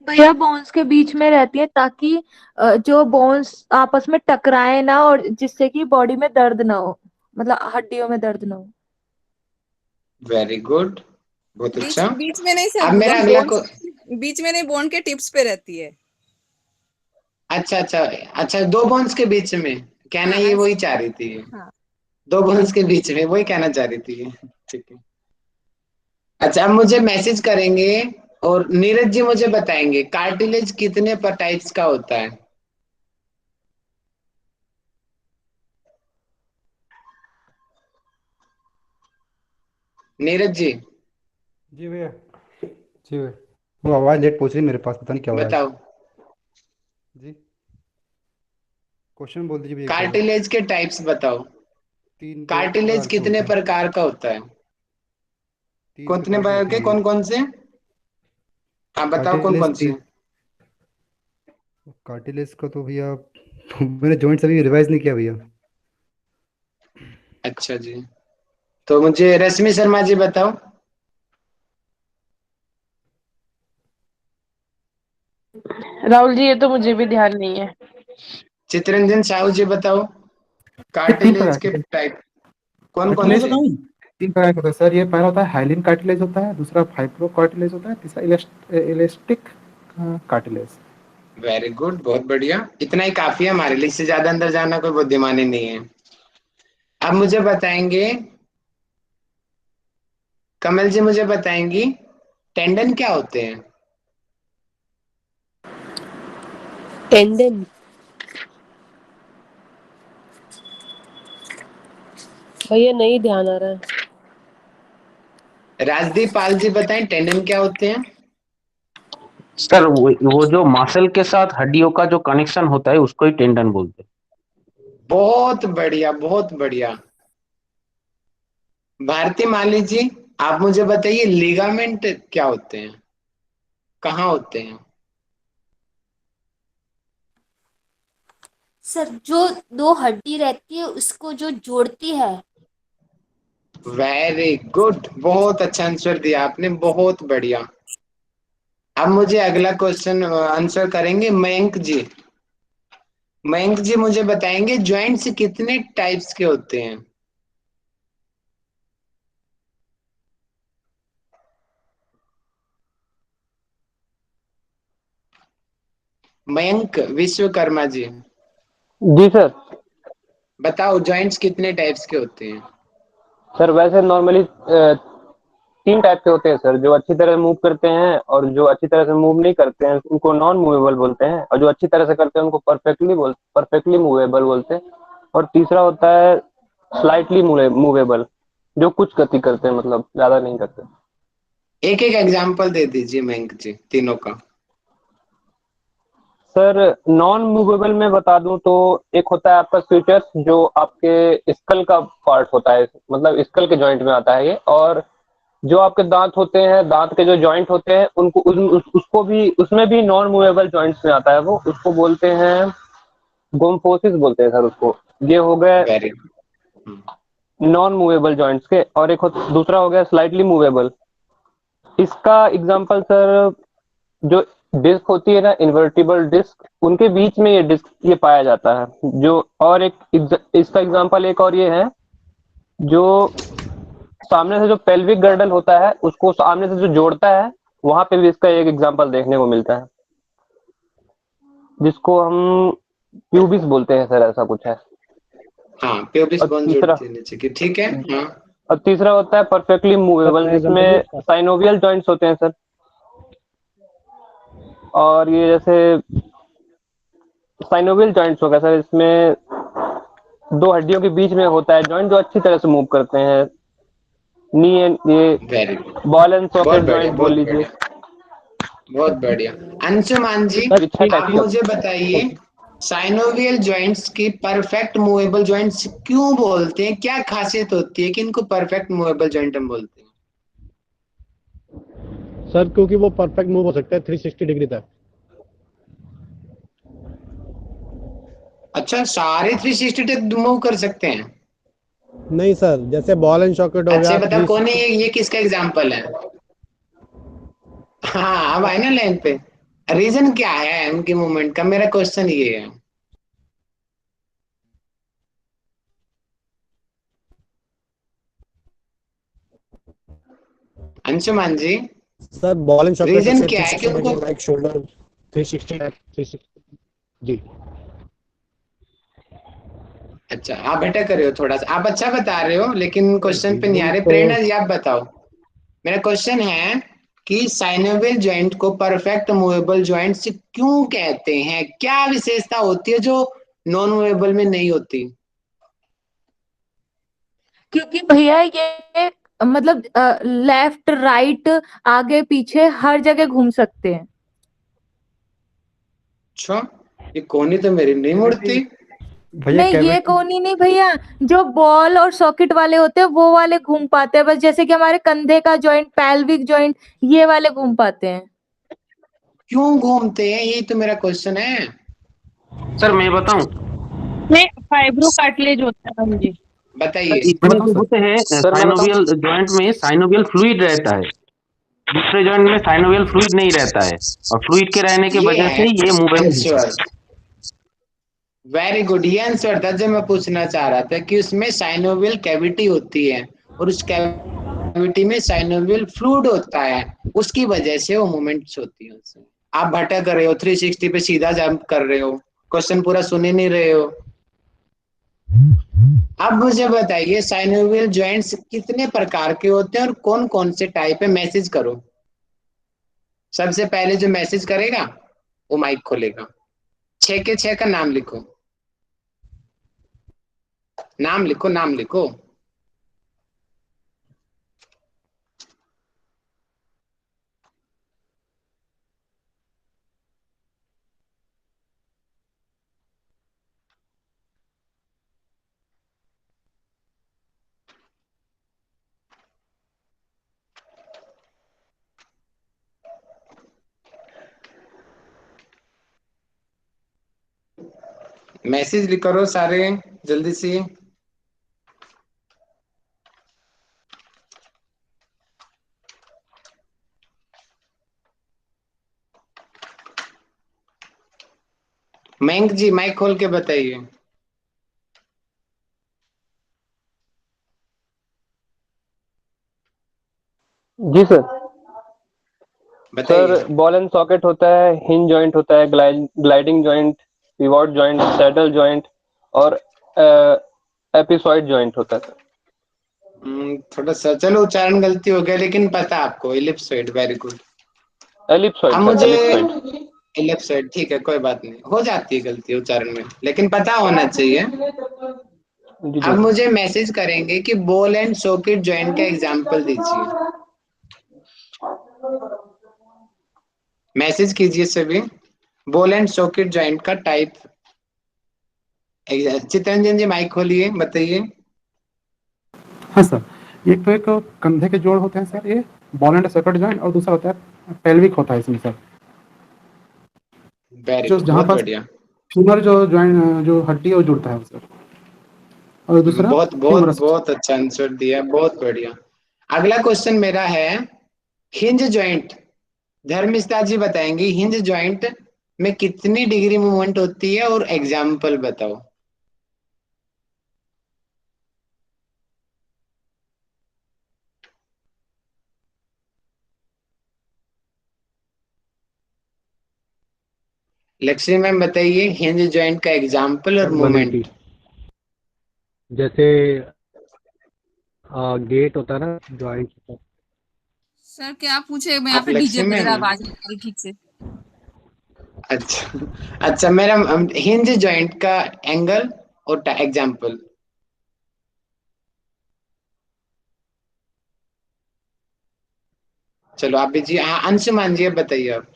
भैया बोन्स के बीच में रहती है ताकि जो बोन्स आपस में टकराए ना, और जिससे कि बॉडी में दर्द ना हो, मतलब हड्डियों में दर्द ना हो। वेरी गुड, बहुत बीच अच्छा। बीच में नहीं सर, अब मेरा अगला बोन को। बीच में नहीं, बोन के टिप्स पे रहती है। अच्छा अच्छा अच्छा, दो बोन्स के बीच में कहना, हाँ ये ऐसे। वही चाह रही थी। हाँ दो बोन्स के बीच में वही कहना चाह रही थी, ठीक है। अच्छा अब मुझे मैसेज करेंगे और नीरज जी मुझे बताएंगे कार्टिलेज कितने पर टाइप्स का होता है। नीरज जी जी भैया। जी भैया, वो आवाज़ लेट पहुंच रही मेरे पास, पता नहीं क्या हुआ है आज। बताओ। जी क्वेश्चन बोल दीजिए भैया एक बार। कार्टिलेज के टाइप्स बताओ। 3 कार्टिलेज प्रकार के कितने होते हैं। प्रकार का होता है। 3 कितने प्रकार के प्रकार होते के, हैं ये। कौन कौन से। हाँ बताओ कौन कार्टिलेज कौन से। 3। कार्टिलेज का तो भैया मैंने जॉइंट्स अभी रिवाइज नहीं किया भैया। अच्छा जी, तो मुझे रश्मि शर्मा जी बताओ। राहुल जी ये तो मुझे भी ध्यान नहीं है। चित्रंजन साहू जी बताओ ये 3 कार्टिलेज प्रकार के के। टाइप। कौन कौन कार्टिलेज से? 3 प्रकार के होते हैं सर। ये पहला होता है हाइलिन कार्टिलेज होता है, दूसरा फाइब्रो कार्टिलेज होता है, तीसरा इलास्टिक कार्टिलेज। वेरी गुड, बहुत बढ़िया। इतना ही काफी है हमारे लिए, इससे ज्यादा अंदर जाना कोई बुद्धिमानी नहीं है। अब मुझे बताएंगे कमल जी, मुझे बताएंगी टेंडन क्या होते हैं? टेंडन भैया नहीं ध्यान आ रहा है। राजदीप पाल जी बताएं टेंडन क्या होते हैं? सर वो जो मसल के साथ हड्डियों का जो कनेक्शन होता है उसको ही टेंडन बोलते हैं। बहुत बढ़िया, बहुत बढ़िया। भारती माली जी, आप मुझे बताइए लिगामेंट क्या होते हैं, कहाँ होते हैं? सर जो दो हड्डी रहती है उसको जो जोड़ती है। वेरी गुड, बहुत अच्छा आंसर दिया आपने, बहुत बढ़िया। अब मुझे अगला क्वेश्चन आंसर करेंगे मयंक जी। मयंक जी मुझे बताएंगे जॉइंट्स कितने टाइप्स के होते हैं? मयंक विश्वकर्मा जी, जी सर। बताओ जॉइंट्स कितने टाइप्स के होते हैं? सर वैसे नॉर्मली 3 टाइप के होते हैं सर। जो अच्छी तरह मूव करते हैं और जो अच्छी तरह से मूव नहीं करते हैं उनको नॉन मूवेबल बोलते हैं, और जो अच्छी तरह से करते हैं उनको परफेक्टली मूवेबल बोलते हैं। और तीसरा होता है स्लाइटली मूवेबल, जो कुछ गति करते हैं, मतलब ज्यादा नहीं करते। एक एक एग्जांपल दे दीजिए मयंक जी तीनों का। सर नॉन मूवेबल में बता दूं तो एक होता है आपका स्यूचर, जो आपके स्कल का पार्ट होता है, मतलब स्कल के जॉइंट में आता है ये। और जो आपके दांत होते हैं, दांत के जो जॉइंट होते हैं उनको उसको भी, उसमें भी नॉन मूवेबल जॉइंट्स में आता है वो। उसको बोलते हैं गोम्फोसिस बोलते हैं सर उसको। ये हो गए नॉन मूवेबल जॉइंट्स के। और एक दूसरा हो गया स्लाइटली मूवेबल। इसका एग्जांपल सर जो डिस्क होती है ना, इन्वर्टिबल डिस्क, उनके बीच में ये पाया जाता है जो। और इसका एग्जांपल एक और ये है, जो सामने से जो पेल्विक गर्डल होता है उसको सामने से जो जोड़ता है, वहां पे भी इसका एक एग्जांपल देखने को मिलता है, जिसको हम प्यूबिस बोलते हैं सर, ऐसा कुछ है। हाँ, प्यूबिस बोन जोड़ती है नीचे की, ठीक है। हाँ। और तीसरा होता है परफेक्टली मूवेबल, जिसमें साइनोवियल जॉइंट्स होते हैं सर। और ये जैसे साइनोवियल जॉइंट्स हो गया सर, इसमें 2 हड्डियों के बीच में होता है जॉइंट, जो अच्छी तरह से मूव करते हैं। नी एंड ये बॉल एंड सॉकेट जॉइंट बोल लीजिए। बहुत बढ़िया। अंशुमान जी, आप मुझे बताइए साइनोवियल जॉइंट्स की परफेक्ट मूवेबल जॉइंट्स क्यों बोलते हैं? क्या खासियत होती है कि इनको परफेक्ट मूवेबल जॉइंट हम बोलते हैं? सर क्योंकि वो परफेक्ट मूव हो सकते हैं 360 डिग्री तक। अच्छा, सारे 360 तक मूव कर सकते हैं? नहीं सर, जैसे बॉल एंड सॉकेट हो अच्छा गया। बता, कौन है ये किसका एग्जांपल है? हाँ, अब आए ना लाइन पे। रीजन क्या है उनकी मूवमेंट का? मेरा क्वेश्चन ये है। Anshuman ji, sir ball and socket region क्या है कि उनको लाइक शोल्डर 360 जी। अच्छा, आप बेटा कर रहे हो थोड़ा सा, आप अच्छा बता रहे हो लेकिन क्वेश्चन पे नहीं आ रहे। प्रेरणा जी आप बताओ, मेरा क्वेश्चन है कि साइनोवियल जॉइंट को परफेक्ट मूवेबल जॉइंट क्यों कहते हैं? क्या विशेषता होती है जो नॉन मूवेबल में नहीं होती? क्योंकि भैया ये मतलब लेफ्ट राइट आगे पीछे हर जगह घूम सकते हैं। अच्छा, ये कोनी तो मेरी नहीं मुड़ती। नहीं ये कोनी नहीं भैया, जो बॉल और सॉकेट वाले होते हैं वो वाले घूम पाते हैं बस। जैसे कि हमारे कंधे का जॉइंट, पैल्विक जॉइंट, ये वाले घूम पाते हैं। क्यों घूमते हैं, यही तो मेरा क्वेश्चन है। सर मैं बताऊं? में फाइब्रो कार्टिलेज होता है। हाँ जी बताइए। इसमें जो होते हैं साइनोवियल जॉइंट में साइनोवियल फ्लूइड रहता है, दूसरे जॉइंट में साइनोवियल फ्लूइड नहीं रहता है, और फ्लूइड के रहने की वजह से ये मूवेबल। वेरी गुड, ये आंसर था जो मैं पूछना चाह रहा था कि उसमें साइनोवियल कैविटी होती है और उस कैविटी में साइनोवियल फ्लूइड होता है, उसकी वजह से वो मूवमेंट्स होती है उसमें। आप भटक रहे हो, 360 पे सीधा जंप कर रहे हो, क्वेश्चन पूरा सुन ही नहीं रहे हो। अब मुझे बताइए साइनोवियल जॉइंट्स कितने प्रकार के होते हैं और कौन कौन से टाइप है? मैसेज करो। सबसे पहले जो मैसेज करेगा वो माइक खोलेगा। 6 के 6 का नाम लिखो, नाम लिखो, नाम लिखो। मैसेज लिख करो सारे जल्दी से। मयंक जी माइक खोल के बताइए। जी सर। बताइए। सर बॉल एंड सॉकेट होता है, हिंज जॉइंट होता है, gliding joint, pivot joint, saddle joint और एपिसॉइड जॉइंट होता है सर। थोड़ा सा चलो उच्चारण गलती हो गया लेकिन पता आपको, इलिप्सोइड, वेरी गुड। एलिप्सॉइड अब सर, मुझे एलिप्सॉइड। इलिप्सोइड, ठीक है कोई बात नहीं, हो जाती है गलती उच्चारण में, लेकिन पता होना चाहिए। जी जी अब सर। मुझे मैसेज करेंगे कि बॉल एंड सॉकेट जॉइंट का एग्जांपल दीजिए। मैसेज कीजिए सभी, बॉल एंड सॉकेट जॉइंट का टाइप। चितरंजन जी माइक खोलिए, बताइए। हाँ सर, एक तो एक कंधे के जोड़ होते हैं सर, ये बॉल एंड सॉकेट जॉइंट, और दूसरा होता है पेल्विक होता है इसमें सर, वेरी जो गुड, जहाँ बहुत पास बढ़िया। फीमर जो जॉइंट जो हड्डी है वो जुड़ता है सर, और दूसरा बहुत बहुत फ्यूमरस। बहुत अच्छा आंसर दिया, बहुत बढ़िया। अगला क्वेश्चन मेरा है हिंज जॉइंट। धर्मिष्ठा जी बताएंगे हिंज जॉइंट में कितनी डिग्री मूवमेंट होती है और एग्जाम्पल बताओ। लक्ष्मी मैम बताइए हिंज जॉइंट का एग्जाम्पल और सर 180, मूवमेंट। जैसे गेट होता है ना जॉइंट। सर क्या पूछे, मैं यहाँ आप पे डीजे लक्ष्मी बज मैम रहा, हैं? आवाज नहीं आ रही ठीक से। अच्छा अच्छा, मेरा हिंज जॉइंट का एंगल और एग्जाम्पल। चलो आप भी जी, हाँ अंशुमान जी अब बताइए आप।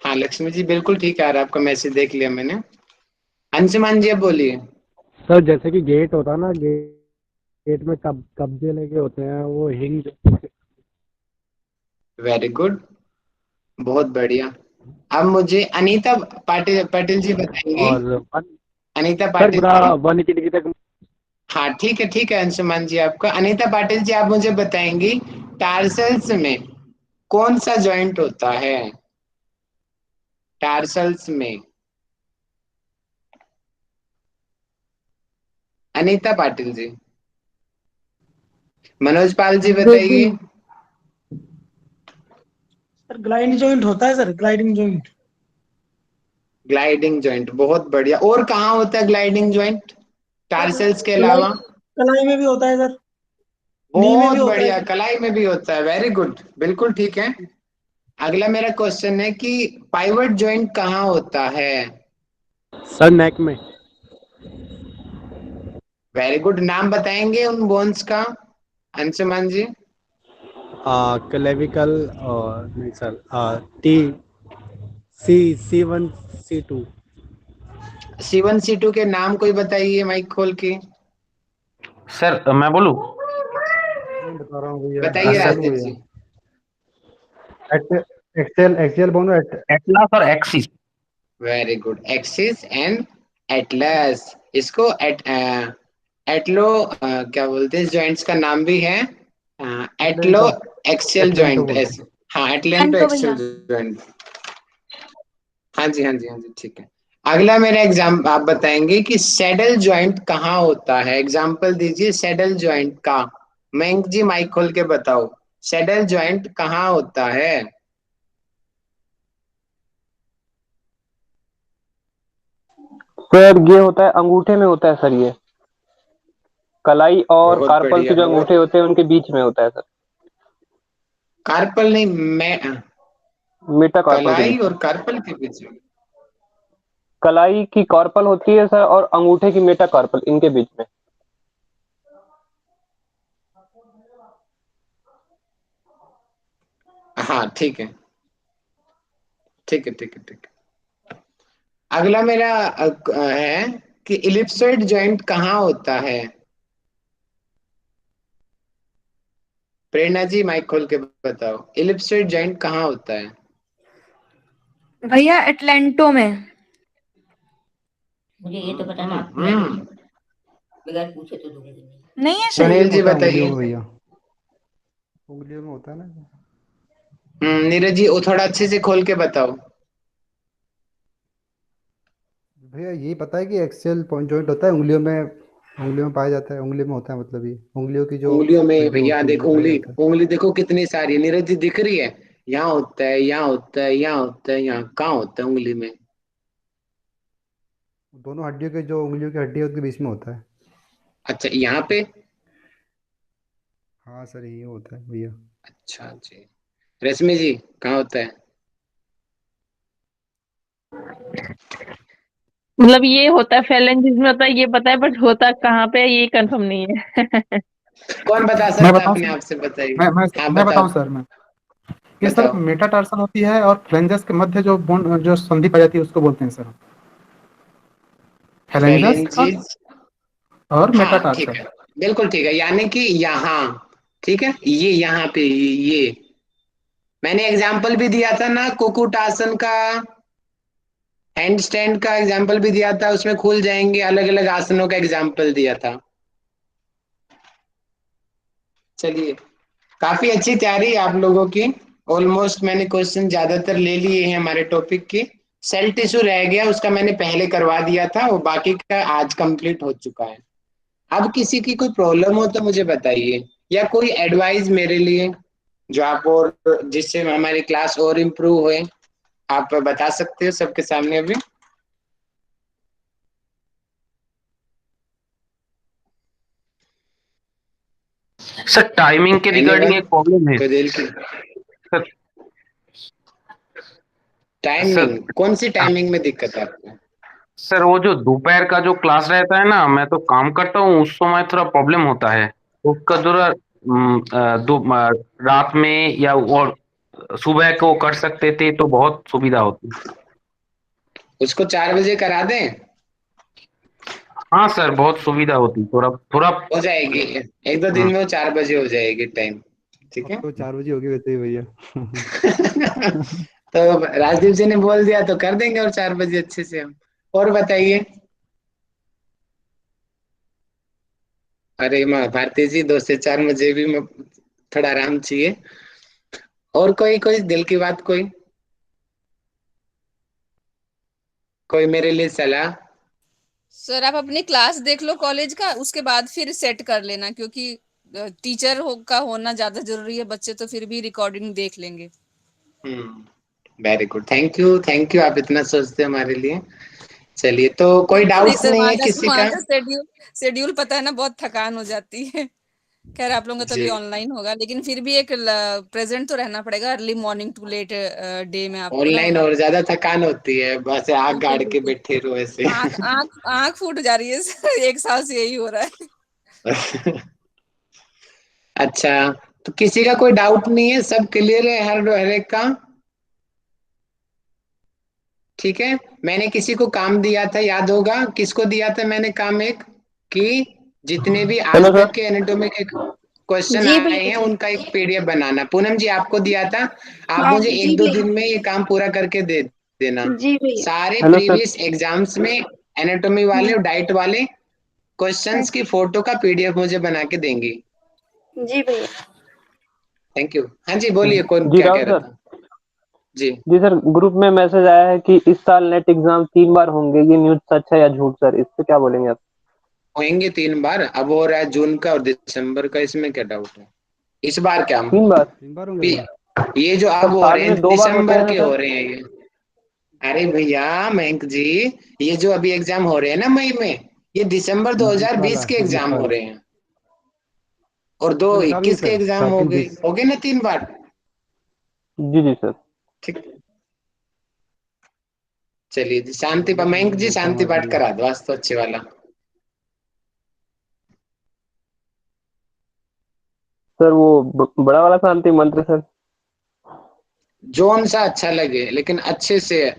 हाँ लक्ष्मी जी बिल्कुल ठीक है, आ रहा है, आपका मैसेज देख लिया मैंने। अंशुमान जी अब बोलिए। सर जैसे कि गेट होता है ना, गेट में कब्जे लगे होते हैं, वो हिंज। वेरी गुड, बहुत बढ़िया। अब मुझे अनीता पाटिल पाटिल जी बताएंगी। और अनीता सर पाटिल पूरा जी। 180 डिग्री तक। हाँ ठीक है अंशुमान जी आपका। अनीता पाटिल जी आप मुझे बताएंगी टार्सल्स में कौन सा जॉइंट होता है? टार्सल्स में अनीता पाटिल जी। मनोज पाल जी बताइए। सर ग्लाइडिंग जॉइंट होता है sir, gliding joint. Gliding joint, बहुत बढ़िया। और कहाँ होता है ग्लाइडिंग जॉइंट सर टार्सल्स के कलाई, अलावा? कलाई में भी होता है सर, नी में बहुत भी होता है बढ़िया, सर। कलाई में भी होता है, वेरी गुड, बिल्कुल ठीक है। अगला मेरा क्वेश्चन है कि पाइवट जॉइंट कहाँ होता है? सर नेक में। वेरी गुड, नाम बताएंगे उन बोन्स का अंशुमान जी? क्लेविकल, और नहीं sir, T C1 C2। C1 C2 के नाम कोई बताइए माइक खोल के। सर मैं बोलूं? मैं बता रहा हूँ भैया, बताइए मैं सर बोलूँ राजदीप भैया। जी। एक्सेल एक्सेल बोनो एटलास और axis. Very good, axis and Atlas. इसको एटलो क्या बोलते हैं, इस जॉइंट्स का नाम भी है एटलो एटलेंटो, एक्सियल एटलेंटो जॉइंट। बोलते हैं। हाँ एटलेंटो एंटो एक्सियल भैया। जॉइंट। हाँ जी, हाँ जी, हाँ जी, ठीक है। अगला मेरा एग्जाम आप बताएंगे कि सैडल जॉइंट कहाँ होता है। एग्जाम्पल दीजिए सैडल जॉइंट का। मयंक जी माइक खोल के बताओ, सैडल जॉइंट कहाँ होता है। सर ये होता है अंगूठे में होता है सर, ये कलाई और बहुत कार्पल बढ़िया, के जो बहुत। अंगूठे होते हैं उनके बीच में होता है सर, कार्पल नहीं, मैं मेटा कार्पल के कलाई बीच में। और कार्पल के बीच में। कलाई की कार्पल होती है सर और अंगूठे की मेटा कार्पल, इनके बीच में। हाँ ठीक है, ठीक है, ठीक है, ठीक है। अगला मेरा है कि इलिप्सॉइड जॉइंट कहाँ होता है। प्रेरणा जी माइक खोल के बताओ, इलिप्सॉइड जॉइंट कहाँ होता है। भैया एटलेंटो में। मुझे ये तो पता ना, बगैर पूछे तो दूंगी नहीं। नहीं है सर। सुनील जी होता है बताइए। उंगलियों में भैया, उंगलियों में होता है ना। नीरज जी वो थोड़ा अच्छे से खोल के बताओ। भैया यही पता है कि एक्सियल पॉइंट जॉइंट होता है उंगलियों में, उंगलियों में पाया जाता है, उंगलियों में होता है, मतलब ये उंगलियों की जो उंगलियों में हड्डी भैया होती है देखो, उनमें पाया उंगली जाता है। उंगली देखो कितनी सारी है। नीरज जी दिख रही है, यहाँ होता है, यहाँ होता है, यहाँ होता है, यहाँ कहाँ होता है उंगली में। दोनों हड्डियों के जो उंगलियों की हड्डी है उसके बीच में होता है। अच्छा यहाँ पे। हाँ सर यही होता है भैया। अच्छा जी। रश्मि जी कहाँ होता है। मतलब ये होता है फेलेंजिस में होता है, ये पता है, बट होता कहाँ पे है ये कंफर्म नहीं है। कौन बता मैं सकता है, बताऊं अपने सर, आप से बताइए। मैं मैं हाँ मैं बताओ, बताऊं सर, मैं ये सर बताओ। मेटाटार्सल होती है और फ्लेंजस के मध्य जो बोन जो संधि पाई जाती है उसको बोलते हैं सर, फेलेंजस फेलेंजिस। और हाँ ठीक मेटाटार्सल। है, बिल्कुल ठीक है, यानी कि यहाँ। ठीक है, ये यहाँ पे ये मैंने एग्जाम्पल भी दिया था ना कुकुटासन का, हैंड स्टैंड का एग्जाम्पल भी दिया था, उसमें खुल जाएंगे, अलग अलग आसनों का एग्जाम्पल दिया था। चलिए, काफी अच्छी तैयारी आप लोगों की। ऑलमोस्ट मैंने क्वेश्चन ज्यादातर ले लिए हैं हमारे टॉपिक के। सेल टिश्यू रह गया, उसका मैंने पहले करवा दिया था, वो बाकी का आज कंप्लीट हो चुका है। अब किसी की कोई प्रॉब्लम हो तो मुझे बताइए, या कोई एडवाइस मेरे लिए जो आप, और जिससे हमारी क्लास और इम्प्रूव होए, आप बता सकते हो सबके सामने अभी। सर टाइमिंग के रिगार्डिंग एनीवन, एक प्रॉब्लम है कोई दिल की सर। सर टाइमिंग, कौन सी टाइमिंग में दिक्कत है आपको। सर वो जो दोपहर का जो क्लास रहता है ना, मैं तो काम करता हूँ उस समय थोड़ा प्रॉब्लम होता है। तो उसका जरा रात में या और सुबह को कर सकते थे तो बहुत सुविधा होती। उसको 4 बजे करा दें। हाँ सर बहुत सुविधा होती, थोड़ा थोड़ा। हो जाएगी, 1-2 दिन हाँ में वो 4 बजे हो जाएगी टाइम। ठीक अब है। तो 4 बजे हो गए वैसे ही भैया। तो राजदीप जी ने बोल दिया तो कर देंगे, और 4 बजे अच्छे से हम। और बताइए। अरे माँ भारती जी, 2 से 4 मुझे भी थोड़ा आराम चाहिए। और कोई कोई दिल की बात, कोई कोई मेरे लिए सलाह। सर आप अपनी क्लास देख लो कॉलेज का, उसके बाद फिर सेट कर लेना, क्योंकि टीचर का होना ज्यादा जरूरी है, बच्चे तो फिर भी रिकॉर्डिंग देख लेंगे। Very good, thank you, thank you, आप इतना सोचते हैं हमारे लिए। चलिए, तो कोई नहीं डाउट्स सर, नहीं है किसी वहाँ का। का शेड्यूल शेड्यूल पता है ना, बहुत थकान हो जाती है। खैर आप लोगों का जी, तभी ऑनलाइन होगा, लेकिन फिर भी एक प्रेजेंट तो रहना पड़ेगा, early morning to late day में आपको ना। ऑनलाइन और ज्यादा थकान होती है, बस आग बिल्कुल गाड़ के बिल्कुल। बैठे रहो ऐसे। आँख आँख आँख फूट जा रही है सर, 1 साल से यही हो रहा है। अच्छा, तो किसी का कोई डाउट नहीं है, सब क्लियर है हर एक का। ठीक है। मैंने किसी को काम दिया था, याद होगा किसको दिया था मैंने काम, एक कि जितने भी आज हेलो तक सर। के एनाटॉमी के क्वेश्चन जी आए हैं भैया। उनका एक पीडीएफ बनाना। पूनम जी आपको दिया था, आप हाँ मुझे जी 1-2 दिन भैया। में ये काम पूरा करके दे देना। जी भैया। सारे हेलो सर। प्रीवियस एग्जाम्स में एनाटॉमी वाले और डाइट वाले क्वेश्चंस की फोटो का पीडीएफ मुझे बना के देंगी। जी भैया। Thank you. हाँ जी बोलिए, कौन जी क्या कह राहुल रहा सर, था। जी जी सर, ग्रुप में मैसेज आया है कि इस साल नेट एग्जाम 3 बार होंगे, ये न्यूज़ सच है या झूठ सर? इस पे क्या बोलेंगे आप? होंगे 3 बार। अब हो रहा है जून का और दिसंबर का, इसमें क्या डाउट है? इस बार क्या 3 बार? 3 बार होंगे सर। ये जो सर अब हो साल रहे में हैं 2 बार होते दिसंबर हैं ना के सर? हो रहे हैं ये। अरे भैया मयंक जी, ये जो अभी एग्जाम हो रहे हैं ना मई में, ये दिसंबर इस 2020 वाला के ये एग्जाम हो साल रहे हैं, और दो सर 21 के 20 है एग्जाम स्टार्टिंग 20। हो गए ना 3 बार। जी जी सर। ठीक, चलिए जी, शांति बढ़िया मयंक जी मौका शांति मार पाठ दिया। करा दो आज तो अच्छे वाला। सर वो बड़ा वाला शांति मंत्र सर। जोन सा अच्छा लगे, लेकिन अच्छे से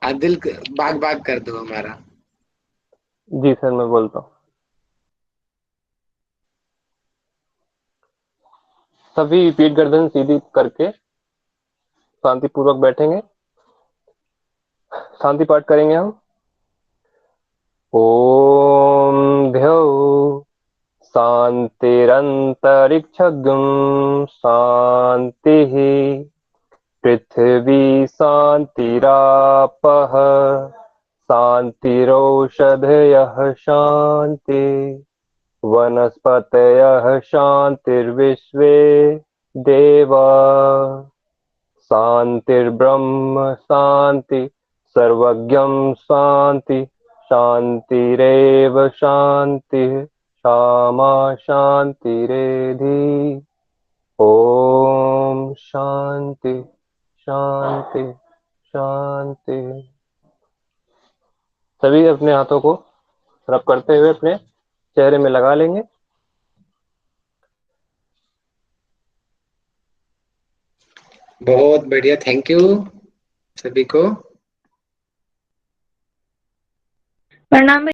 दिल बाग बाग कर दो हमारा। जी सर मैं बोलता हूँ। सभी पीठ गर्दन सीधी करके शांतिपूर्वक बैठेंगे, शांति पाठ करेंगे हम। ओम ध्यो शांतिरंतरिक्षगं शांतिः पृथिवी शांतिरापः शांतिरौषधयः शांति वनस्पतयः शांतिर्विश्वे देवा शांतिर्ब्रह्म शांति सर्वज्ञं शांति शांतिरेव शांति क्षमा शांतिरेधि। ओम शांति शांति शांति। सभी अपने हाथों को रब करते हुए अपने चेहरे में लगा लेंगे। बहुत बढ़िया, थैंक यू सभी को। प्रणाम।